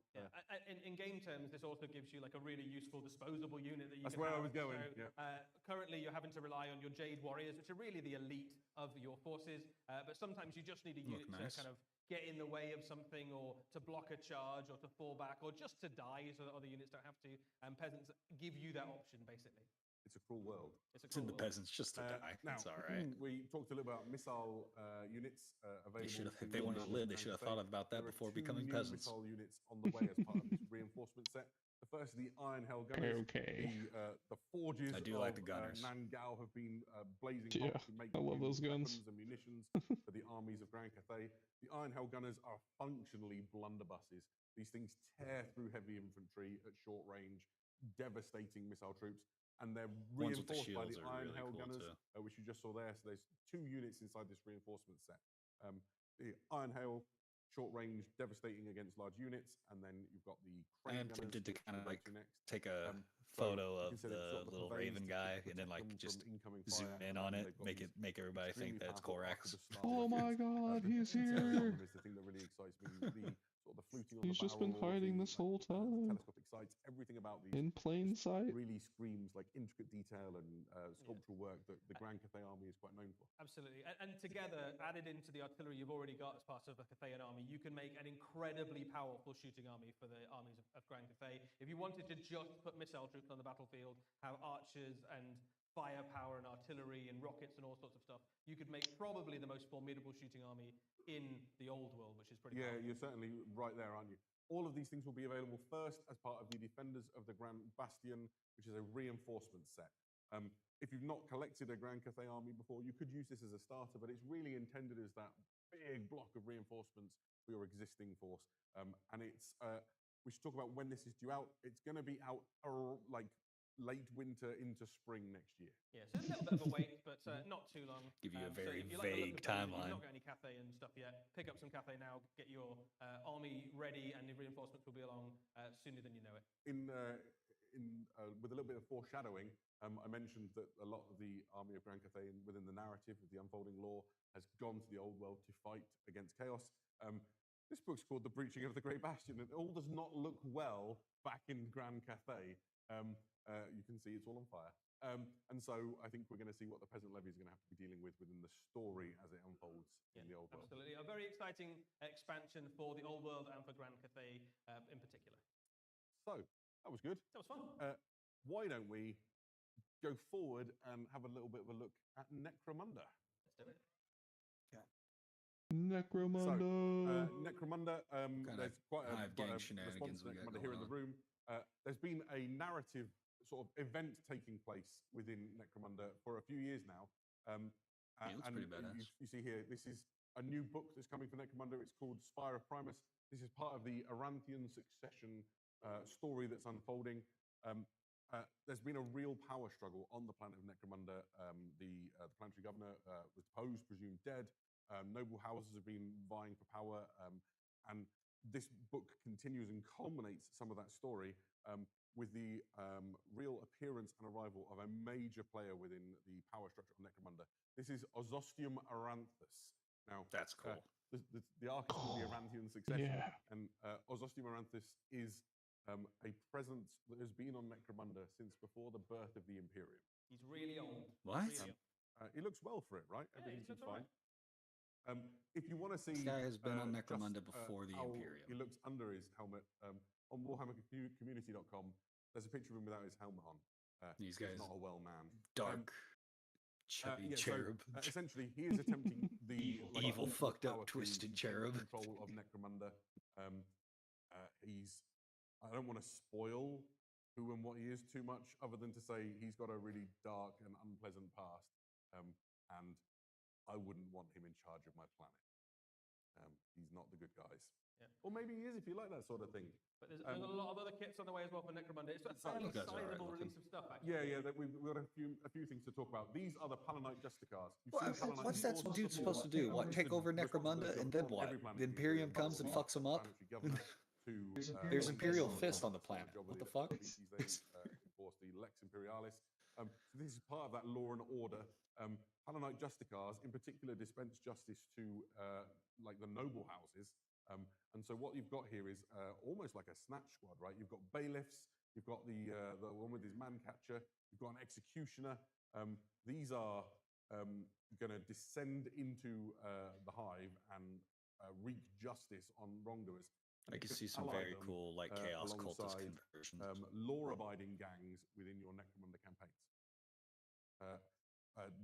In game terms, this also gives you like a really useful disposable unit that you That's can where I have. was going, So, yeah. Currently, you're having to rely on your Jade Warriors, which are really the elite of your forces. But sometimes you just need a unit nice. to kind of get in the way of something, or to block a charge, or to fall back, or just to die so that other units don't have to. And peasants give you that option, basically. It's a cruel world. It's a It's in cool the world. peasants just to die. Now, It's all right. we talked a little about missile units available. They should have, to if they wanted to the live, they Grand should have Cathay. thought about that There are before two becoming new peasants. missile units on the way as part of this reinforcement set. The first, the Iron Hell Gunners. Okay. The forges I do of like the gunners. Nangao have been blazing Yeah, hot to make I love new those guns. weapons and munitions for the armies of Grand Cathay. The Iron Hell Gunners are functionally blunderbusses. These things tear through heavy infantry at short range, devastating missile troops. And they're Ones with the reinforced by shields the are Iron really Hell cool, Gunners, too. which you just saw there. So there's 2 units inside this reinforcement set. The Iron Hail, short range, devastating against large units, and then you've got the I Crane am Gunners, tempted to which kind of we'll like go to next. take a So photo you of can see they've the got little purveyors Raven to guy, protect and then like them just from incoming zoom fire, in and on then it, they've got make these everybody think extremely that's powerful Corax. arquebus style Oh my weapons. god, The he's detail on here! them is the thing that really excites me. The sort of the fluting on He's the just been barrel, hiding the, this whole time. telescopic sights, everything about these In plain just sight. really screams like intricate detail and sculptural work that the Grand Cathay Army is quite known for. Absolutely. And together, added into the artillery you've already got as part of the Cathayan army, you can make an incredibly powerful shooting army for the armies of Grand Cathay. If you wanted to just put missile troops on the battlefield, have archers and firepower and artillery and rockets and all sorts of stuff, you could make probably the most formidable shooting army in the old world, which is pretty Yeah, powerful. you're certainly right there, aren't you? All of these things will be available first as part of the Defenders of the Grand Bastion, which is a reinforcement set. If you've not collected a Grand Cathay army before, you could use this as a starter, but it's really intended as that big block of reinforcements for your existing force. And it's, we should talk about when this is due out. It's going to be out like late winter into spring next year. Yeah, so a little bit of a wait, but not too long. Give you a So very if you like the look vague of those, if timeline. You've not got any Cathay and stuff yet. Pick up some Cathay now, get your army ready, and the reinforcements will be along sooner than you know it. With a little bit of foreshadowing, I mentioned that a lot of the army of Grand Cathay within the narrative of the unfolding lore has gone to the old world to fight against chaos. This book's called The Breaching of the Great Bastion, and it all does not look well back in Grand Cathay. You can see it's all on fire. And so I think we're going to see what the peasant levy is going to have to be dealing with within the story as it unfolds in the old world. Absolutely. A very exciting expansion for the old world and for Grand Cathay in particular. So that was good. That was fun. Why don't we go forward and have a little bit of a look at Necromunda? Let's do it. Necromunda. So, Necromunda, there's quite a hive gang response shenanigans to we got Necromunda here in the going room. There's been a narrative sort of event taking place within Necromunda for a few years now. It looks pretty badass. You see here, this is a new book that's coming for Necromunda. It's called Spire of Primus. This is part of the Aranthian succession story that's unfolding. there's been a real power struggle on the planet of Necromunda. The planetary governor was deposed, presumed dead. Noble houses have been vying for power, and this book continues and culminates some of that story with the real appearance and arrival of a major player within the power structure of Necromunda. This is Ozostium Aranthus. Now, That's cool. The arc is called the Aranthian Succession, yeah. and Ozostium Aranthus is a presence that has been on Necromunda since before the birth of the Imperium. He's really old. What? Really old. He looks well for it, right? Yeah, Everything he seems looks fine. If you want to see, This guy has been on just, Necromunda before the how Imperium. he looks under his helmet, on warhammercommunity.com, there's a picture of him without his helmet on. These he's guys not a well man. Dark, chubby So, cherub. essentially, he is attempting the Evil, ultimate fucked up, power to twisted gain cherub. control of Necromunda. I don't want to spoil who and what he is too much, other than to say he's got a really dark and unpleasant past, and I wouldn't want him in charge of my planet. He's not the good guys. Yeah. Or maybe he is if you like that sort of thing. But there's a lot of other kits on the way as well for Necromunda. It's a fairly guys are alright sizable looking. release of stuff, actually. Yeah. We've got a few things to talk about. These are the Palanite Justicars. What's that dude supposed to do? What, take over Necromunda and then what? The Imperium comes and fucks him up? There's Imperial Fist on the planet. What the fuck? Enforce the Lex Imperialis. So this is part of that law and order. Palanite Justicars, in particular, dispense justice to like the noble houses. And so what you've got here is almost like a snatch squad, right? You've got bailiffs, you've got the one with his man catcher, you've got an executioner. These are going to descend into the hive and wreak justice on wrongdoers. I can see some very cool, like, chaos cultist alongside, conversions. law-abiding gangs within your Necromunda campaigns.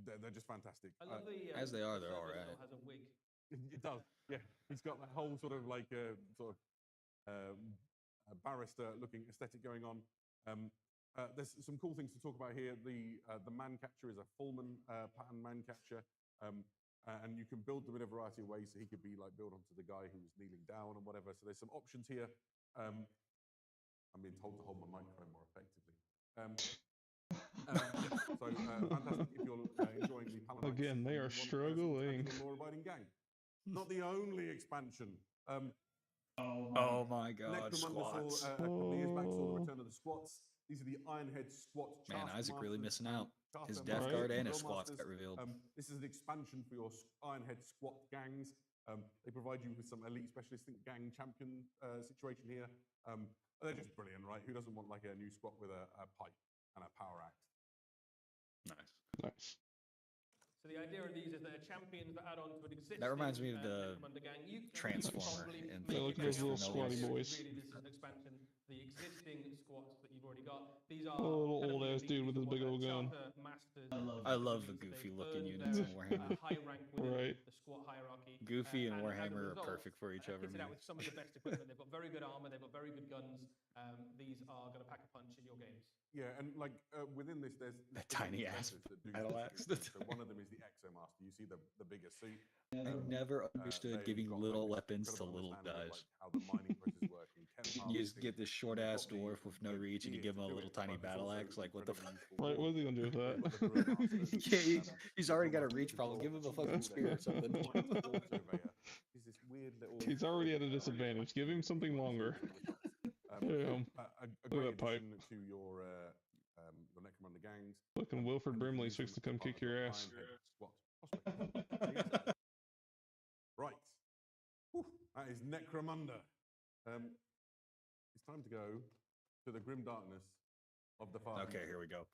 They're just fantastic. I love the, As they are, the they're server alright. still has a wig. It does, yeah. He's got that whole sort of like barrister-looking aesthetic going on. There's some cool things to talk about here. The man catcher is a Fullman pattern man catcher, and you can build them in a variety of ways. So he could be like built onto the guy who's kneeling down and whatever. So there's some options here. I'm being told to hold my microphone more effectively. So fantastic if you're enjoying the Palanites. Again, they are struggling. Law-abiding gang. Not the only expansion. Oh my god, Necromunda squats. saw a couple of years back saw the return of the squats. These are the Ironhead squat. Man, Isaac really missing out. His Charter Death Masters, Guard and his Drill squats Masters. got revealed. This is an expansion for your Ironhead squat gangs. They provide you with some elite specialist gang champion situation here. They're just brilliant, right? Who doesn't want like a new squat with a pipe and a power axe? Nice. So the idea of these is that they're champions that add on to an existing. That reminds me of the Necromunda gang. You can Transformer probably in make Yeah, look it at those out little that squatty boys. Really, this is an expansion. The existing squats that you've already got. These are A little kind of old-ass unique. dude with his These big are old gun. Charter Masters. I love the They've goofy-looking earned units in their, Warhammer. high rank within Right. the squat hierarchy. Goofy and as a Warhammer are result, perfect for each other, kitted out man. with some of the best equipment. They've got very good armor. They've got very good guns. These are going to pack a punch in your games. Yeah, and like within this, there's That tiny ass that do battle specific axe. things. So one of them is the Exomaster. You see the bigger suit. I never understood They've giving got, little like, weapons to incredible little understanding of, guys. like, how the mining presses work and chem You just harvesting. get this short They've ass got the- dwarf with no reach and you gear give him a to do little it, tiny but it's battle also axe. Like, what the fuck? incredibly useful Right, for what are they gonna do with that? They've got the drill masters, He's already got a and reach problem. Give him a fucking all spear or their something. surveyor is this weird little. He's already at a disadvantage. Give him something longer. Damn. A Look great at that pipe. addition to your Necromunda gangs. Fucking Wilford And Brimley's using fixed to come part kick of your the ass. Ironhead squat. Possibly. Right. Whew, that is Necromunda. It's time to go to the grim darkness of the far. Okay, here we go.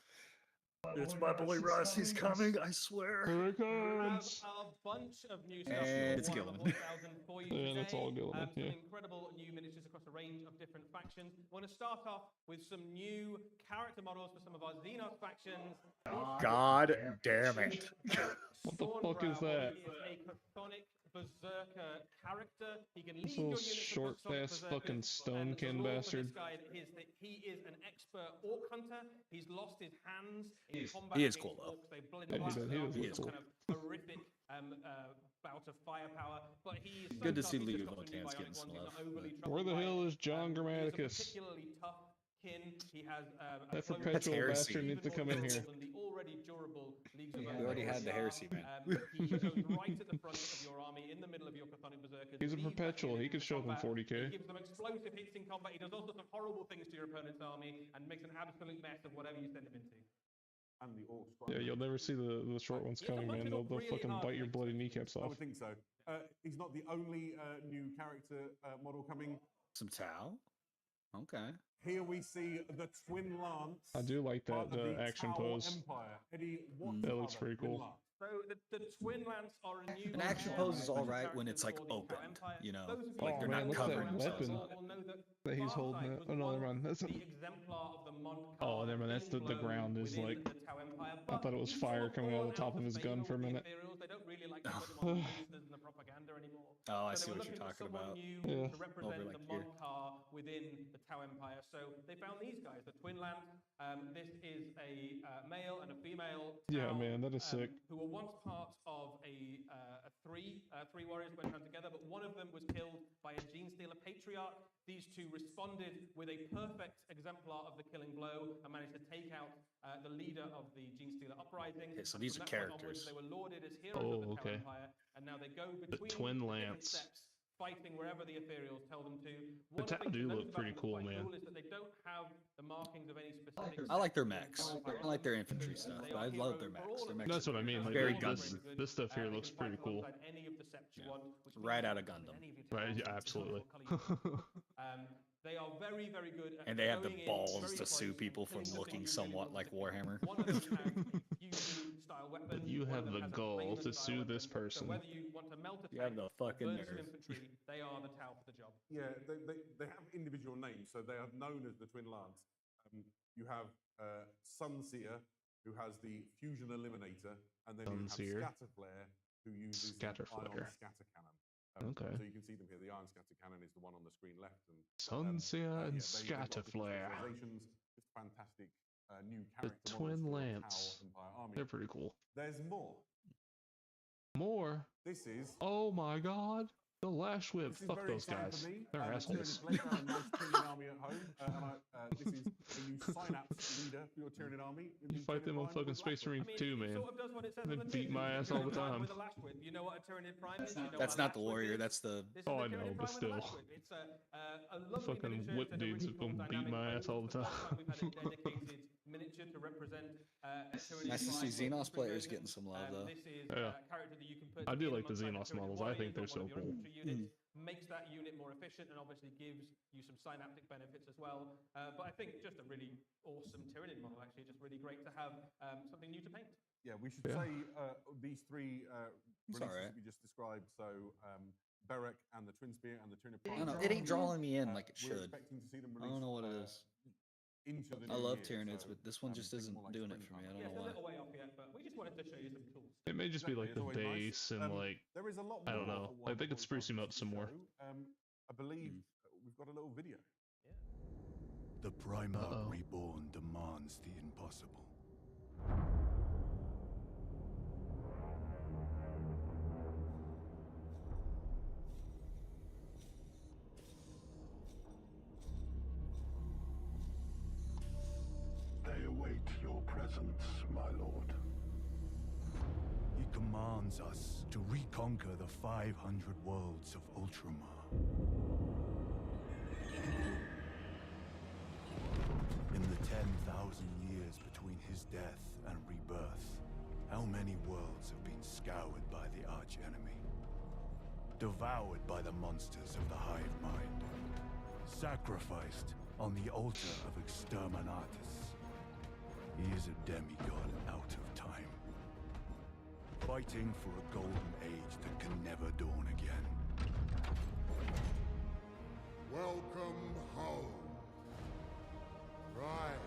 It's my boy Russ. He's coming. I swear. Here it We have comes. a bunch of new stuff And it's for Gilliman. Warhammer 40,000 for you Yeah, today. that's all Gilliman, Some yeah. incredible new miniatures across a range of different factions. We're going to start off with some new character models for some of our Xenos factions. God damn it. What the fuck is that? He is a chthonic berserker character. He can This lead your little units of short-ass chthonic fucking berserkers. stone-kin The law for bastard. This guy is that he is an expert orc hunter. He's lost his hands in combat he is against cool, though. orcs. They blend Yeah, he blast does- them he up does with look some cool. kind of horrific bout of firepower. But he is Good to so see tough, he's Leo just got some new Voltan's bionic getting ones, some he's love, not overly but- troubled Where the by it. hell is John He is a Grammaticus? particularly tough kin. He has That perpetual heresy. bastard needs to come in here. than the already durable Leagues of You already had the heresy, man. He goes right at the front of your army, in the middle of your Chthonic Berserkers. He's a leads that perpetual. unit He could into show up in combat. 40k. He gives them explosive hits in combat. He does all sorts of horrible things to your opponent's army and makes an absolute mess of whatever you send him into. And the orcs. Yeah, you'll never see the short ones He has a coming, bunch man. of They'll really fucking hard bite your things, bloody actually. kneecaps I off. would think so. He's not the only new character model coming. Some Tau? Okay. Here we see the Twin Lance. I do like part that of the action Tau pose. Empire. Eddie, what That are looks the pretty Twin cool. Lance? So the Twin Lance are a new... An action pose is all right when it's like opened, you know, like they're not look at covering that themselves weapon up. that he's holding. It. Oh no, never mind. That's the exemplar of the Monk oh, never mind. That's the ground is like. I thought it was fire coming out of the top of his gun for a minute. They don't really like to put them on the posters and the propaganda anymore. Oh, I So see they were what you're looking for talking someone about. new Yeah. to represent Over, like, the here. Monk within the Tau Empire. So they found these guys, the Twin Lance. This is a male and a female Tau, Yeah, man, that is sick. who were once part of a three warriors who went down together, but one of them was killed by a gene stealer patriarch. These two responded with a perfect exemplar of the killing blow and managed to take out the leader of the gene stealer uprising. Okay, so And these from are that point onwards, characters. They were lauded as heroes Oh, of the Tau okay. Empire, and now they go The between Twin different Lance. steps, fighting wherever the Ethereals tell them to. The One Tau thing to do note look about pretty them that's cool, quite man. Cool is that they don't have the markings of any specific. I like their sect mechs. of the I Empire. like their infantry stuff, They but are I love heroes their for mechs. all Their of mechs That's what I mean. Like Very this stuff here They looks can pretty fight cool. alongside any of the sects you want, which Right means out of that Gundam. any of your Right, talents, yeah, regardless absolutely. of what color you are. They are very, very good at And they have the going in balls very to sue close people and for killing the looking things you really somewhat want like to kill. Warhammer. One of them has a fusion-style weapon. But you one of have them the has a gall flamer to style sue weapon. this person. So whether you want to melt a You have tank the or fucking burn some nerve. infantry, they are the Tau for the job. Yeah, they have individual names, so they are known as the Twin Lance. You have Sunseer, who has the Fusion Eliminator, and then Sunseer. you have Scatterflare, who uses the Scatterflare. Ion Scatter Cannon. Okay. So you can see them here. The Ion Scatter Cannon is the one on the screen left. And, Sunseer and they've got different Scatterflare. specializations. It's fantastic new The character Twin models for the Lance. Tau Empire Army. They're pretty cool. There's more. More. This is Oh my god. The Lash Whip. This is Fuck very those exciting guys. for me. They're Tyranid assholes. Blade are a nice Tyranid army at home. This is a new Synapse leader for your Tyranid army. You fight them on fucking Space Marine 2, man. Sort of does what it says They on the beat tin. my It's ass all the Tyranid Prime time. with a lash whip. You know what a Tyranid Prime is? You know That's what a not the lash whip warrior. is? That's the. This is Oh, a I know, Tyranid but Prime with a still. lash whip. It's a lovely Fucking miniature. whip It's a dudes really that cool gonna beat dynamic my pose. ass all the It's first time. time we've had a dedicated miniature to represent Tyranid Nice to see Prime Xenos players version. getting some love, though. This is Yeah. a character that you can put I do in like the alongside Xenos Tyranid models. I warriors think they're on one so of your cool. infantry units. Makes that unit more efficient and obviously gives you some synaptic benefits as well. But I think just a really awesome Tyranid model, actually. Just really great to have something new to paint. Yeah, we should Yeah. say these three It's releases alright. we just described. So Beric and the Twin Spear and the Tyranid I Prime. don't know. It ain't drawing me in like it We're should. expecting to see them I released, don't know what it is. Into the I new love year, Tyranids, so, but this one just think isn't more like doing it for me. I springtime. don't Yeah, it's know a why. little way off yet, but we just wanted to show you some tools. It may just be like Exactly, the it's always nice. base and like There is a lot I more. don't know. for Like, they could 1.5 spruce him up some more. show. I believe we've got a little video. The Primarch Uh-oh. Reborn demands the impossible. They await your presence, my lord. He commands us to reconquer the 500 worlds of Ultramar. In the 10,000 years between his death and rebirth, how many worlds have been scoured by the archenemy? Devoured by the monsters of the hive mind? Sacrificed on the altar of Exterminatus? He is a demigod out of time. Fighting for a golden age that can never dawn again. Welcome home. Rise.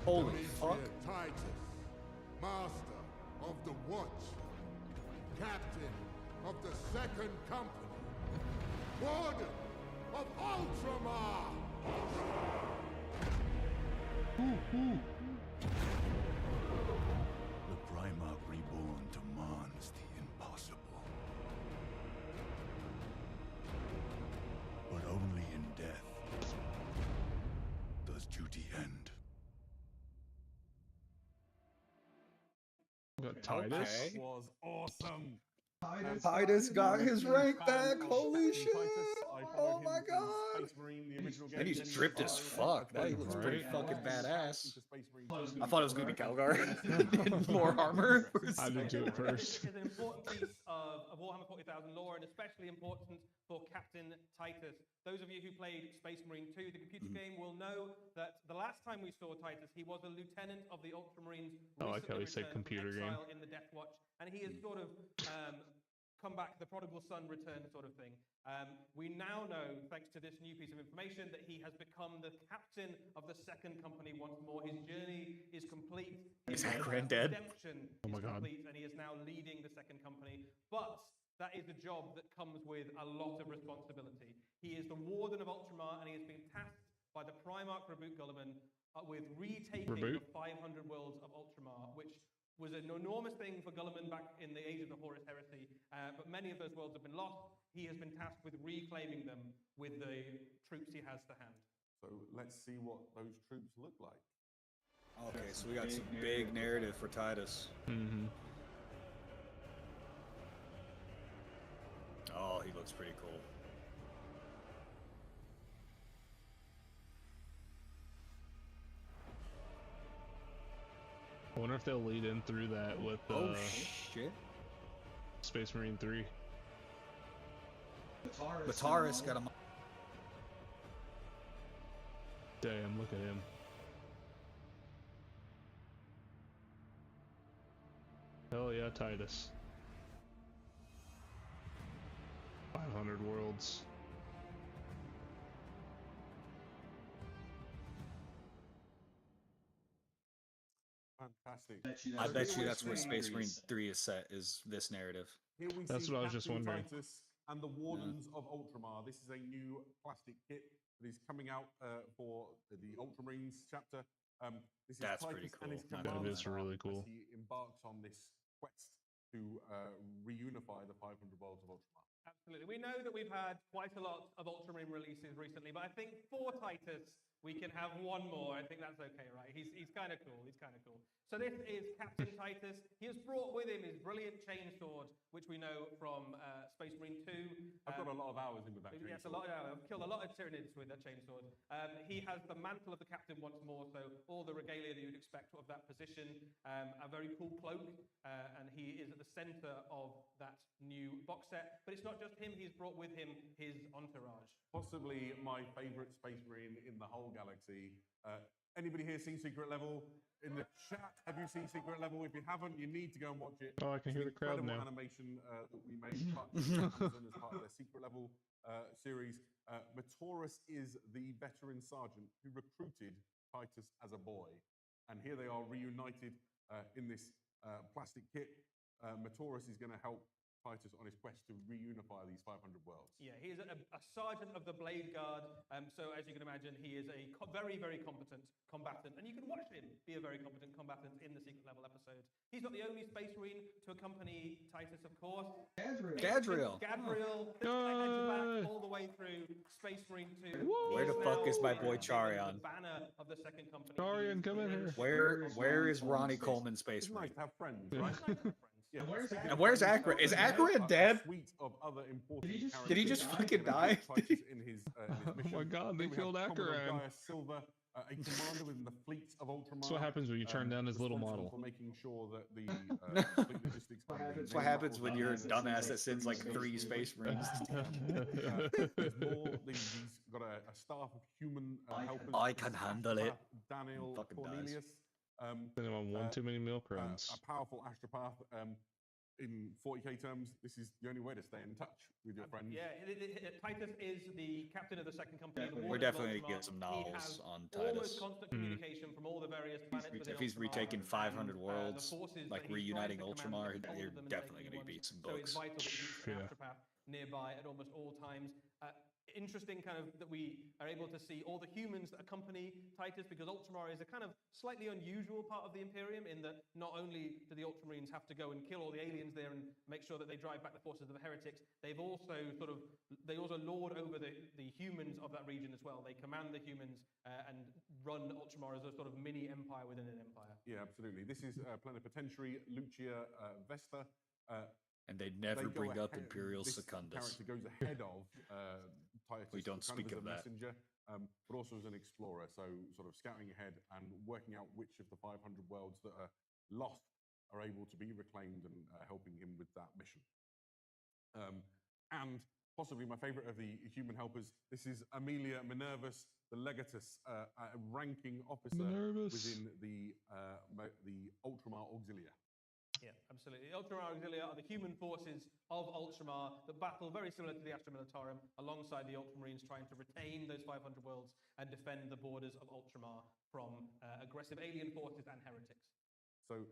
Holy Demetrius fuck. Titus, Master of the Watch, Captain of the Second Company, Warden of Ultramar! The Primarch Reborn demands the impossible. But only in death does Titus? That was awesome. Titus got his rank back. Holy shit! I Oh followed my him god! from Space Marine, the original game. And he's then he dripped was as Star. fuck. That he looks Right. pretty fucking badass. Into Space Marine 2. I thought it was gonna be Calgar in more armor. I did do it first. Is an important piece of Warhammer 40,000 lore, and especially important for Captain Titus. Those of you who played Space Marine 2, the computer game, will know that the last time we saw Titus, he was a lieutenant of the Ultramarines. I like how he said returned from computer game. exile in the Death Watch, and he has sort of come back, the prodigal son return sort of thing. We now know, thanks to this new piece of information, that he has become the captain of the second company once more. His journey is complete. Is Akron dead? Redemption Oh my is God. complete, and he is now leading the second company. But that is a job that comes with a lot of responsibility. He is the warden of Ultramar, and he has been tasked by the Primarch Reboot Gulliman with retaking the 500 worlds of Ultramar, which was an enormous thing for Gulliman back in the age of the Horus Heresy, but many of those worlds have been lost. He has been tasked with reclaiming them with the troops he has to hand. So let's see what those troops look like. Okay, so we got some big narrative for Titus. Mm-hmm. Oh, he looks pretty cool. I wonder if they'll lead in through that with Oh shit! Space Marine 3. Bataris got him. Damn, look at him. Hell yeah, Titus. 500 worlds. Fantastic. I bet you that's where Space Marine 3 is set, is this narrative. Here we That's see what I was just Captain wondering. Titus and the Wardens of Ultramar. This is a new plastic kit that is coming out for the Ultramarines chapter. This is That's Titus pretty and his cool. That command is staff really cool. as he embarks on this quest to reunify the 500 worlds of Ultramar. Absolutely. We know that we've had quite a lot of Ultramarine releases recently, but I think for Titus, we can have one more. I think that's okay, right? He's kind of cool. He's kind of cool. So this is Captain Titus. He has brought with him his brilliant chainsword, which we know from Space Marine 2. I've got a lot of hours in with that. Yes, a lot. I've killed a lot of Tyranids with that chainsword. He has the mantle of the captain once more, so all the regalia that you'd expect of that position. A very cool cloak, and he is at the center of that new box set. But it's not just him. He's brought with him his entourage. Possibly my favorite Space Marine in the whole galaxy. Anybody here seen Secret Level? In the chat, have you seen Secret Level? If you haven't, you need to go and watch it. Oh, I can hear the crowd Incredible now. animation that we made Amazon as part of their Secret Level series. Matoris is the veteran sergeant who recruited Titus as a boy. And here they are reunited in this plastic kit. Matoris is going to help Titus on his quest to reunify these 500 worlds. Yeah, he is a sergeant of the Blade Guard. So as you can imagine, he is a very, very competent combatant. And you can watch him be a very competent combatant in the Secret Level episodes. He's not the only Space Marine to accompany Titus, of course. Gadriel. Gadriel. Back all the way through Space Marine 2. Where the fuck is my boy Charion? The banner of the second company. Charion, come in here. Where is Ronnie Coleman Space It's Marine? nice to have friends, right? Yeah. And where's Akron? Is Akron dead? Suite of other important Did he just fucking die? in his Oh mission. my god, they Then we killed have Commodore Akron. Gaius Silver, a commander within the fleet of Ultramar. That's what happens when you turn down his little responsible model. For making sure that the fleet logistics. That's what happens when you're a dumbass that sends like 3 Space Marines. There's more. He's got a staff of human helpers. I can handle it. Daniel Fucking dies. Cornelius. Then on one too many milk runs. A powerful astropath. In 40k terms, this is the only way to stay in touch with your friends. Yeah, Titus is the captain of the second company. We're definitely going to get some novels on Almost Titus. constant communication from all the various planets. If he's retaking 500 worlds, like reuniting Ultramar, they're definitely going to be some So books. it's vital that he keeps an Yeah. astropath nearby at almost all times. Interesting kind of that we are able to see all the humans that accompany Titus, because Ultramar is a kind of slightly unusual part of the Imperium in that not only do the Ultramarines have to go and kill all the aliens there and make sure that they drive back the forces of the heretics, they also lord over the humans of that region as well. They command the humans and run Ultramar as a sort of mini empire within an empire. Yeah, absolutely. This is Plenipotentiary Lucia Vesta. And they never go bring up ahead- Imperial this Secundus. character goes ahead of Titus. We don't kind speak as of a that. messenger, but also as an explorer. So sort of scouting ahead and working out which of the 500 worlds that are lost are able to be reclaimed and helping him with that mission. And possibly my favorite of the human helpers, this is Amelia Minervus, the Legatus, a ranking officer within the Ultramar Auxilia. Yeah, absolutely. The Ultramar Auxilia are the human forces of Ultramar that battle very similar to the Astra Militarum alongside the Ultramarines, trying to retain those 500 worlds and defend the borders of Ultramar from aggressive alien forces and heretics. So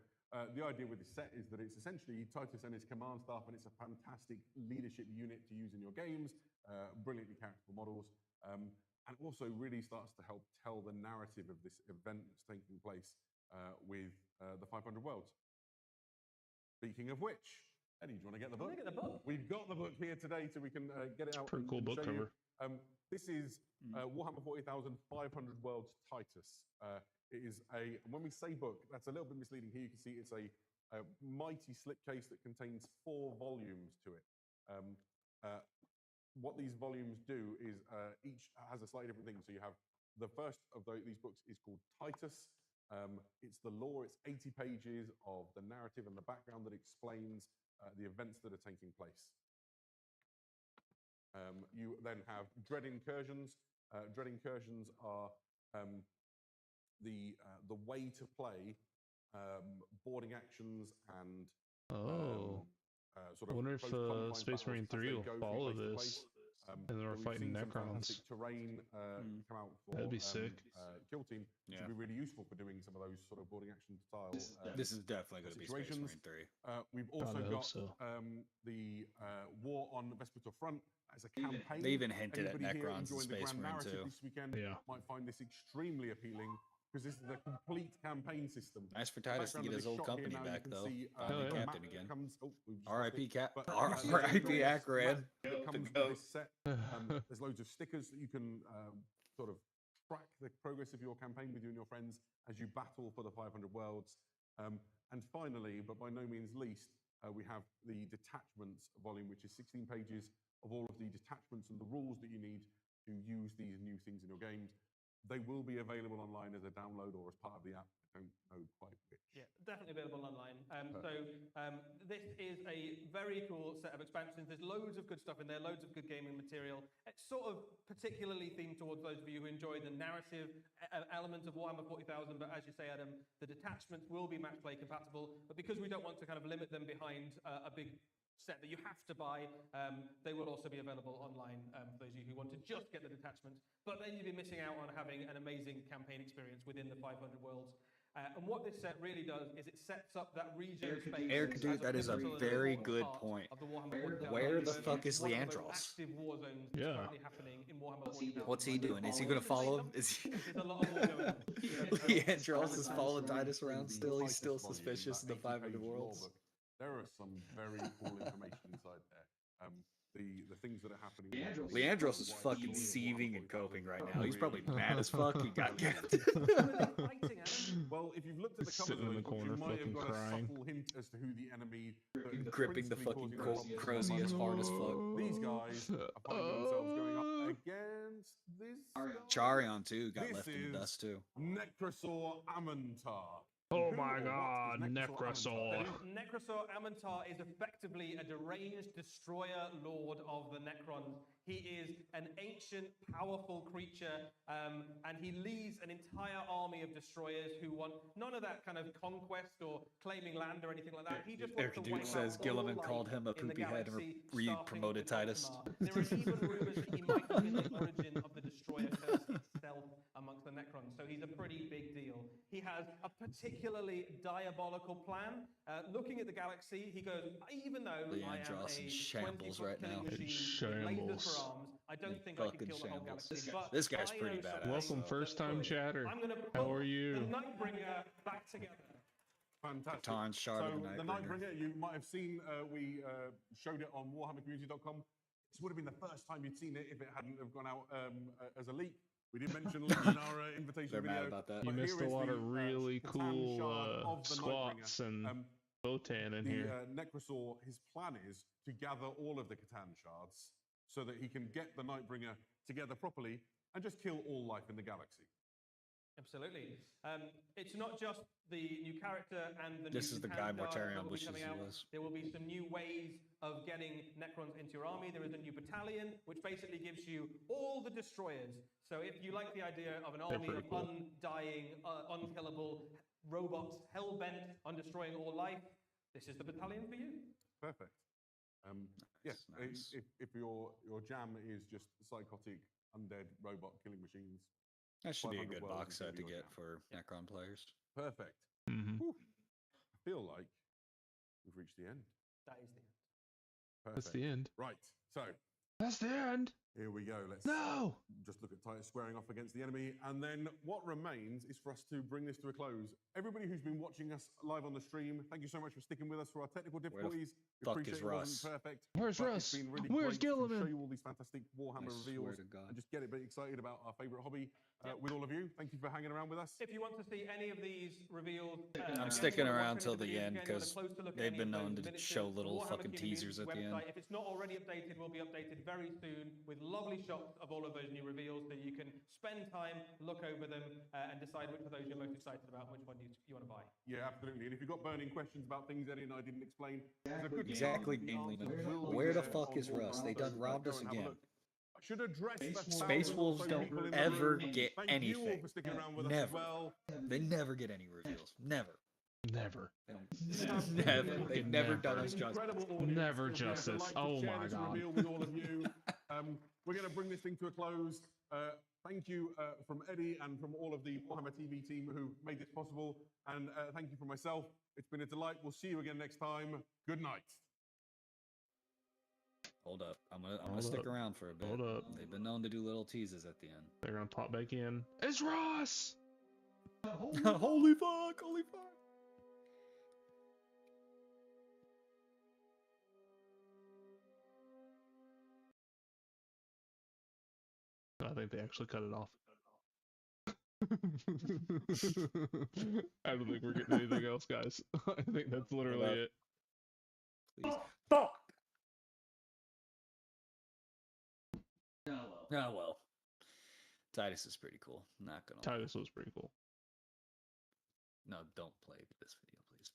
the idea with this set is that it's essentially Titus and his command staff, and it's a fantastic leadership unit to use in your games, brilliantly characterful models, and also really starts to help tell the narrative of this event that's taking place with the 500 worlds. Speaking of which, Eddie, do you want to get the book? Look at the book. We've got the book here today, so we can get it out. Pretty cool book show you. cover. This is Warhammer 40,000 500 Worlds Titus. It is when we say book, that's a little bit misleading. Here you can see it's a mighty slipcase that contains 4 volumes to it. What these volumes do is each has a slightly different thing. So you have the first of these books is called Titus. It's the lore, it's 80 pages of the narrative and the background that explains the events that are taking place. You then have Dread Incursions. Dread Incursions are the way to play boarding actions and sort of I wonder if close Space confines Marine battles 3 as will they go follow from place to this. place. And then we're We've fighting seen some Necrons. fantastic terrain come out for That'd be sick. Kill Team, which Yeah. would be really useful for doing some of those sort of boarding action style This is definitely going to be Space situations. Marine 3. We've also I hope got so. the War on Vespertor Front as a campaign. They even hinted at Anybody here Necrons in enjoying the Space Grand Marine Narrative 2. this weekend Yeah. might find this extremely appealing, because this is a complete campaign system. Nice for Titus to Background get of his this old shot here company now, you back, can though. see, Finally yeah. captain map again. comes- oh, we've just R.I.P. lost it. Cap. But, R.I.P. Acrid. that comes with this set. There's loads of stickers that you can sort of track the progress of your campaign with you and your friends as you battle for the 500 worlds. And finally, but by no means least, we have the detachments volume, which is 16 pages of all of the detachments and the rules that you need to use these new things in your games. They will be available online as a download or as part of the app. I don't know quite which. Yeah, definitely available online. This is a very cool set of expansions. There's loads of good stuff in there, loads of good gaming material. It's sort of particularly themed towards those of you who enjoy the narrative element of Warhammer 40,000, but as you say, Adam, the detachments will be match play compatible, but because we don't want to kind of limit them behind a big set that you have to buy, they will also be available online for those of you who want to just get the detachments, but then you'd be missing out on having an amazing campaign experience within the 500 worlds. And what this set really does is it sets up that region space. Eric, dude, that is a very good point. Where the fuck is Leandros? Active war zones Yeah. currently happening in Warhammer 40,000. What's he doing? Is he going to follow him? Is he... There's a lot of war going on. Leandros is following Titus around The still. He's Titus still volume, suspicious of that the 500 80-page lore worlds. book. There are some very cool information inside there. The things that are happening. Leandros is fucking seething and coping right now. He's probably mad as fuck. He got captain. Well, if you've looked at the cover Sitting in the corner, you might have fucking got crying. a subtle hint as to who the enemy. that's Gripping the principally fucking causing the Crozius problem hard as fuck. These guys are finding themselves going up against this guy. Charion too got This left in the is dust too. Necrosaur Amantar. Oh Who my or what god, is Necrosaur. Necrosaur Amantar is effectively a deranged destroyer lord of the Necrons. He is an ancient, powerful creature, and he leads an entire army of destroyers who want none of that kind of conquest or claiming land or anything like that. He just wants Eric to Duke wipe says out Gilliman all called life him a in the poopy head and galaxy, re-promoted starting with Titus. Ultramar. There are even rumors that he might have been the origin of the destroyer curse itself amongst the Necrons, so he's a pretty big deal. He has a particularly diabolical plan. Looking at the galaxy, he goes, even though I am Leandros a in shambles right now. killing machine with lasers for arms, I don't think I can Fucking kill the whole shambles. galaxy. But This guy's I pretty know badass. something Welcome, that first time could. chatter. I'm gonna How put are you? the Nightbringer back together. Fantastic. Baton shard So of the the Nightbringer. Nightbringer, you might have seen, we showed it on warhammercommunity.com. this would have been the first time you'd seen it if it hadn't have gone out as a leak. We did mention leaks in our invitation They're video. mad about that. You But missed here a is lot the, of really Catan shard cool of the squats Nightbringer. and Botan in The here. Necrosaur, his plan is to gather all of the Catan shards so that he can get the Nightbringer together properly and just kill all life in the galaxy. Absolutely. It's not just the new character and the This new is the Catan guy shard Mortarion that will be wishes coming he out. was. There will be some new ways of getting Necrons into your army. There is a new battalion, which basically gives you all the destroyers. So if you like the idea of an army of cool. undying, unkillable robots hell-bent on destroying all life, this is the battalion for you. Perfect. Yes, nice. if your jam is just psychotic, undead robot killing machines, That should be a 500 good worlds box is gonna set be to your get jam. for Necron players. Perfect. Mm-hmm. Whew. I feel like we've reached the end. That is the end. Perfect. That's the end. Right. So That's the end. here we go. Let's No. just look at Titus squaring off against the enemy. And then what remains is for us to bring this to a close. Everybody who's been watching us live on the stream, thank you so much for sticking with us for our technical difficulties. We fuck appreciate is it wasn't Russ? perfect. Where's but Russ? It's been really Where's great to show Gilliman? you all these fantastic Warhammer I reveals swear to God. and just get a bit excited about our favourite hobby with all of you. Thank you for hanging around with us. If you want to see any of these revealed, I'm again, sticking you wanna around watch till any of the videos end again, you want a because closer look at they've any been of known those to miniatures, show the little Warhammer fucking Community teasers at the end. website, if it's not already updated, will be updated very soon with lovely shots of all of those new reveals so you can spend time, look over them, and decide which of those you're most excited about, which one you want to buy. Yeah, absolutely. And if you've got burning questions about things Eddie and I didn't explain, there's a good Exactly, chance Game the Leman. answers will be Where the there fuck on is Russ? Warhammer, They so, done robbed go us and have a again. look. I should address the Space thousands Wolves or so don't people in the ever room. get Thank you all anything. for sticking around with us as Never. well. They never get any reveals. Never. Never. They don't. Never. They've never done us justice. Incredible audience. Never If you'd justice. like to Oh share my this God. reveal with all of you. We're going to bring this thing to a close. Thank you from Eddie and from all of the Warhammer TV team who made this possible. And thank you from myself. It's been a delight. We'll see you again next time. Good night. Hold up. I'm gonna stick around for a bit. Hold up. They've been known to do little teases at the end. They're gonna pop back in. It's Ross! Holy fuck! Holy fuck! I think they actually cut it off. I don't think we're getting anything else, guys. I think that's literally it. Please. Fuck! Oh well. Titus is pretty cool. Not gonna. Titus was pretty cool. No, don't play this video, please.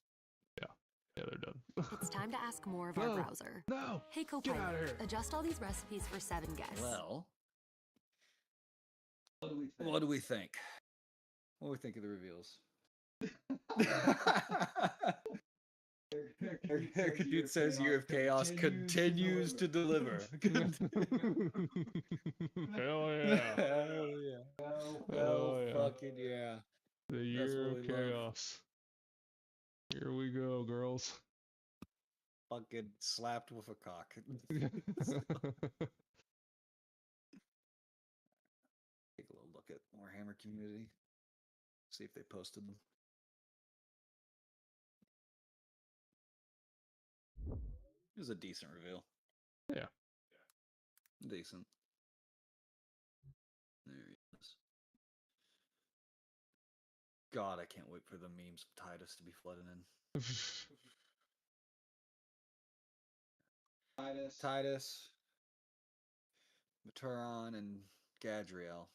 Yeah, they're done. It's time to ask more of our No. browser. No! Hey Get outta Copilot, here. adjust all these recipes for 7 guests. Well, what do we think? What do we think of the reveals? Eric Dude says Year of Chaos continues to deliver. Hell yeah. Hell yeah. Hell yeah. Fucking yeah. The That's year what of we love. chaos. Here we go, girls. Fucking slapped with a cock. Take a little look at Warhammer community. See if they posted them. It was a decent reveal. Yeah. Decent. There he is. God, I can't wait for the memes of Titus to be flooding in. Titus, Maturon, and Gadriel.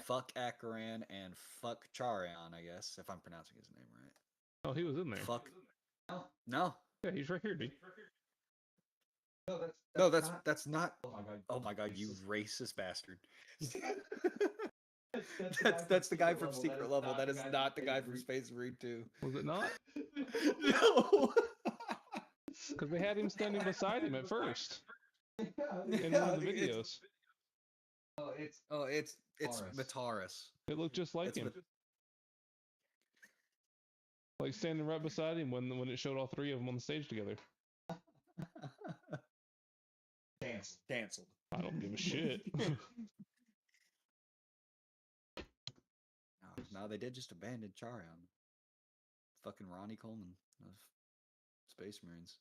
Fuck Akaran and fuck Charion, I guess, if I'm pronouncing his name right. Oh, he was in there. Fuck. No. Yeah, he's right here, dude. No, that's not. Oh my god, you racist bastard. that's the guy from Secret Level. That is not the guy from Space Marine 2. Was it not? No. Because they had him standing beside him at first. In Yeah, one of the videos. it's Mataris. It looked just like It's him. Like standing right beside him when it showed all three of them on the stage together. Cancelled. I don't give a shit. No, they did just abandon Charion. Fucking Ronnie Coleman of Space Marines.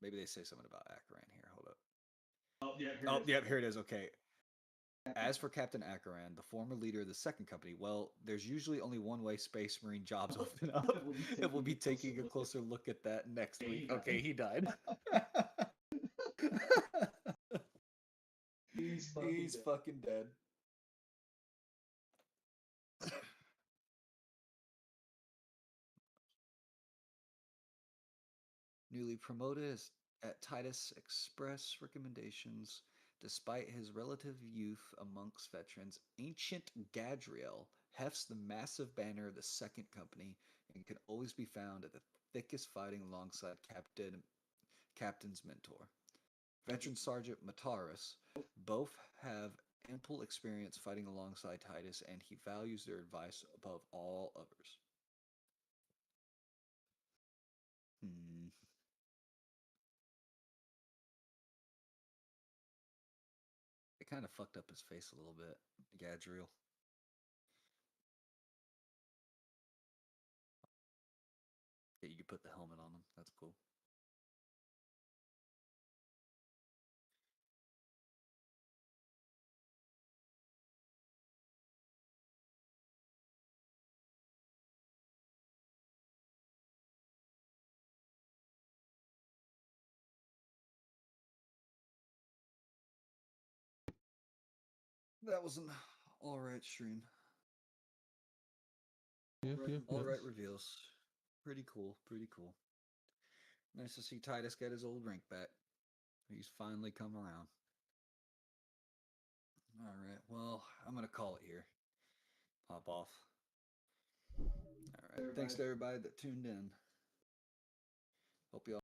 Maybe they say something about Akaran here. Hold up. Oh, yeah, here it is. Okay. As for Captain Akaran, the former leader of the second company, well, there's usually only one way Space Marine jobs open up, and we'll be taking a closer look at that next week. Okay, he died. He's fucking dead. Newly promoted at Titus Express recommendations, despite his relative youth amongst veterans, Ancient Gadriel hefts the massive banner of the Second Company and can always be found at the thickest fighting alongside Captain's mentor. Veteran Sergeant Mataris, both have ample experience fighting alongside Titus, and he values their advice above all others. It kind of fucked up his face a little bit, Gadriel. Yeah, you could put the helmet on him. That's cool. That was an alright stream. Yep. Alright reveals. Pretty cool, pretty cool. Nice to see Titus get his old rank back. He's finally come around. Alright, well, I'm gonna call it here. Pop off. Alright, thanks to everybody that tuned in. Hope you all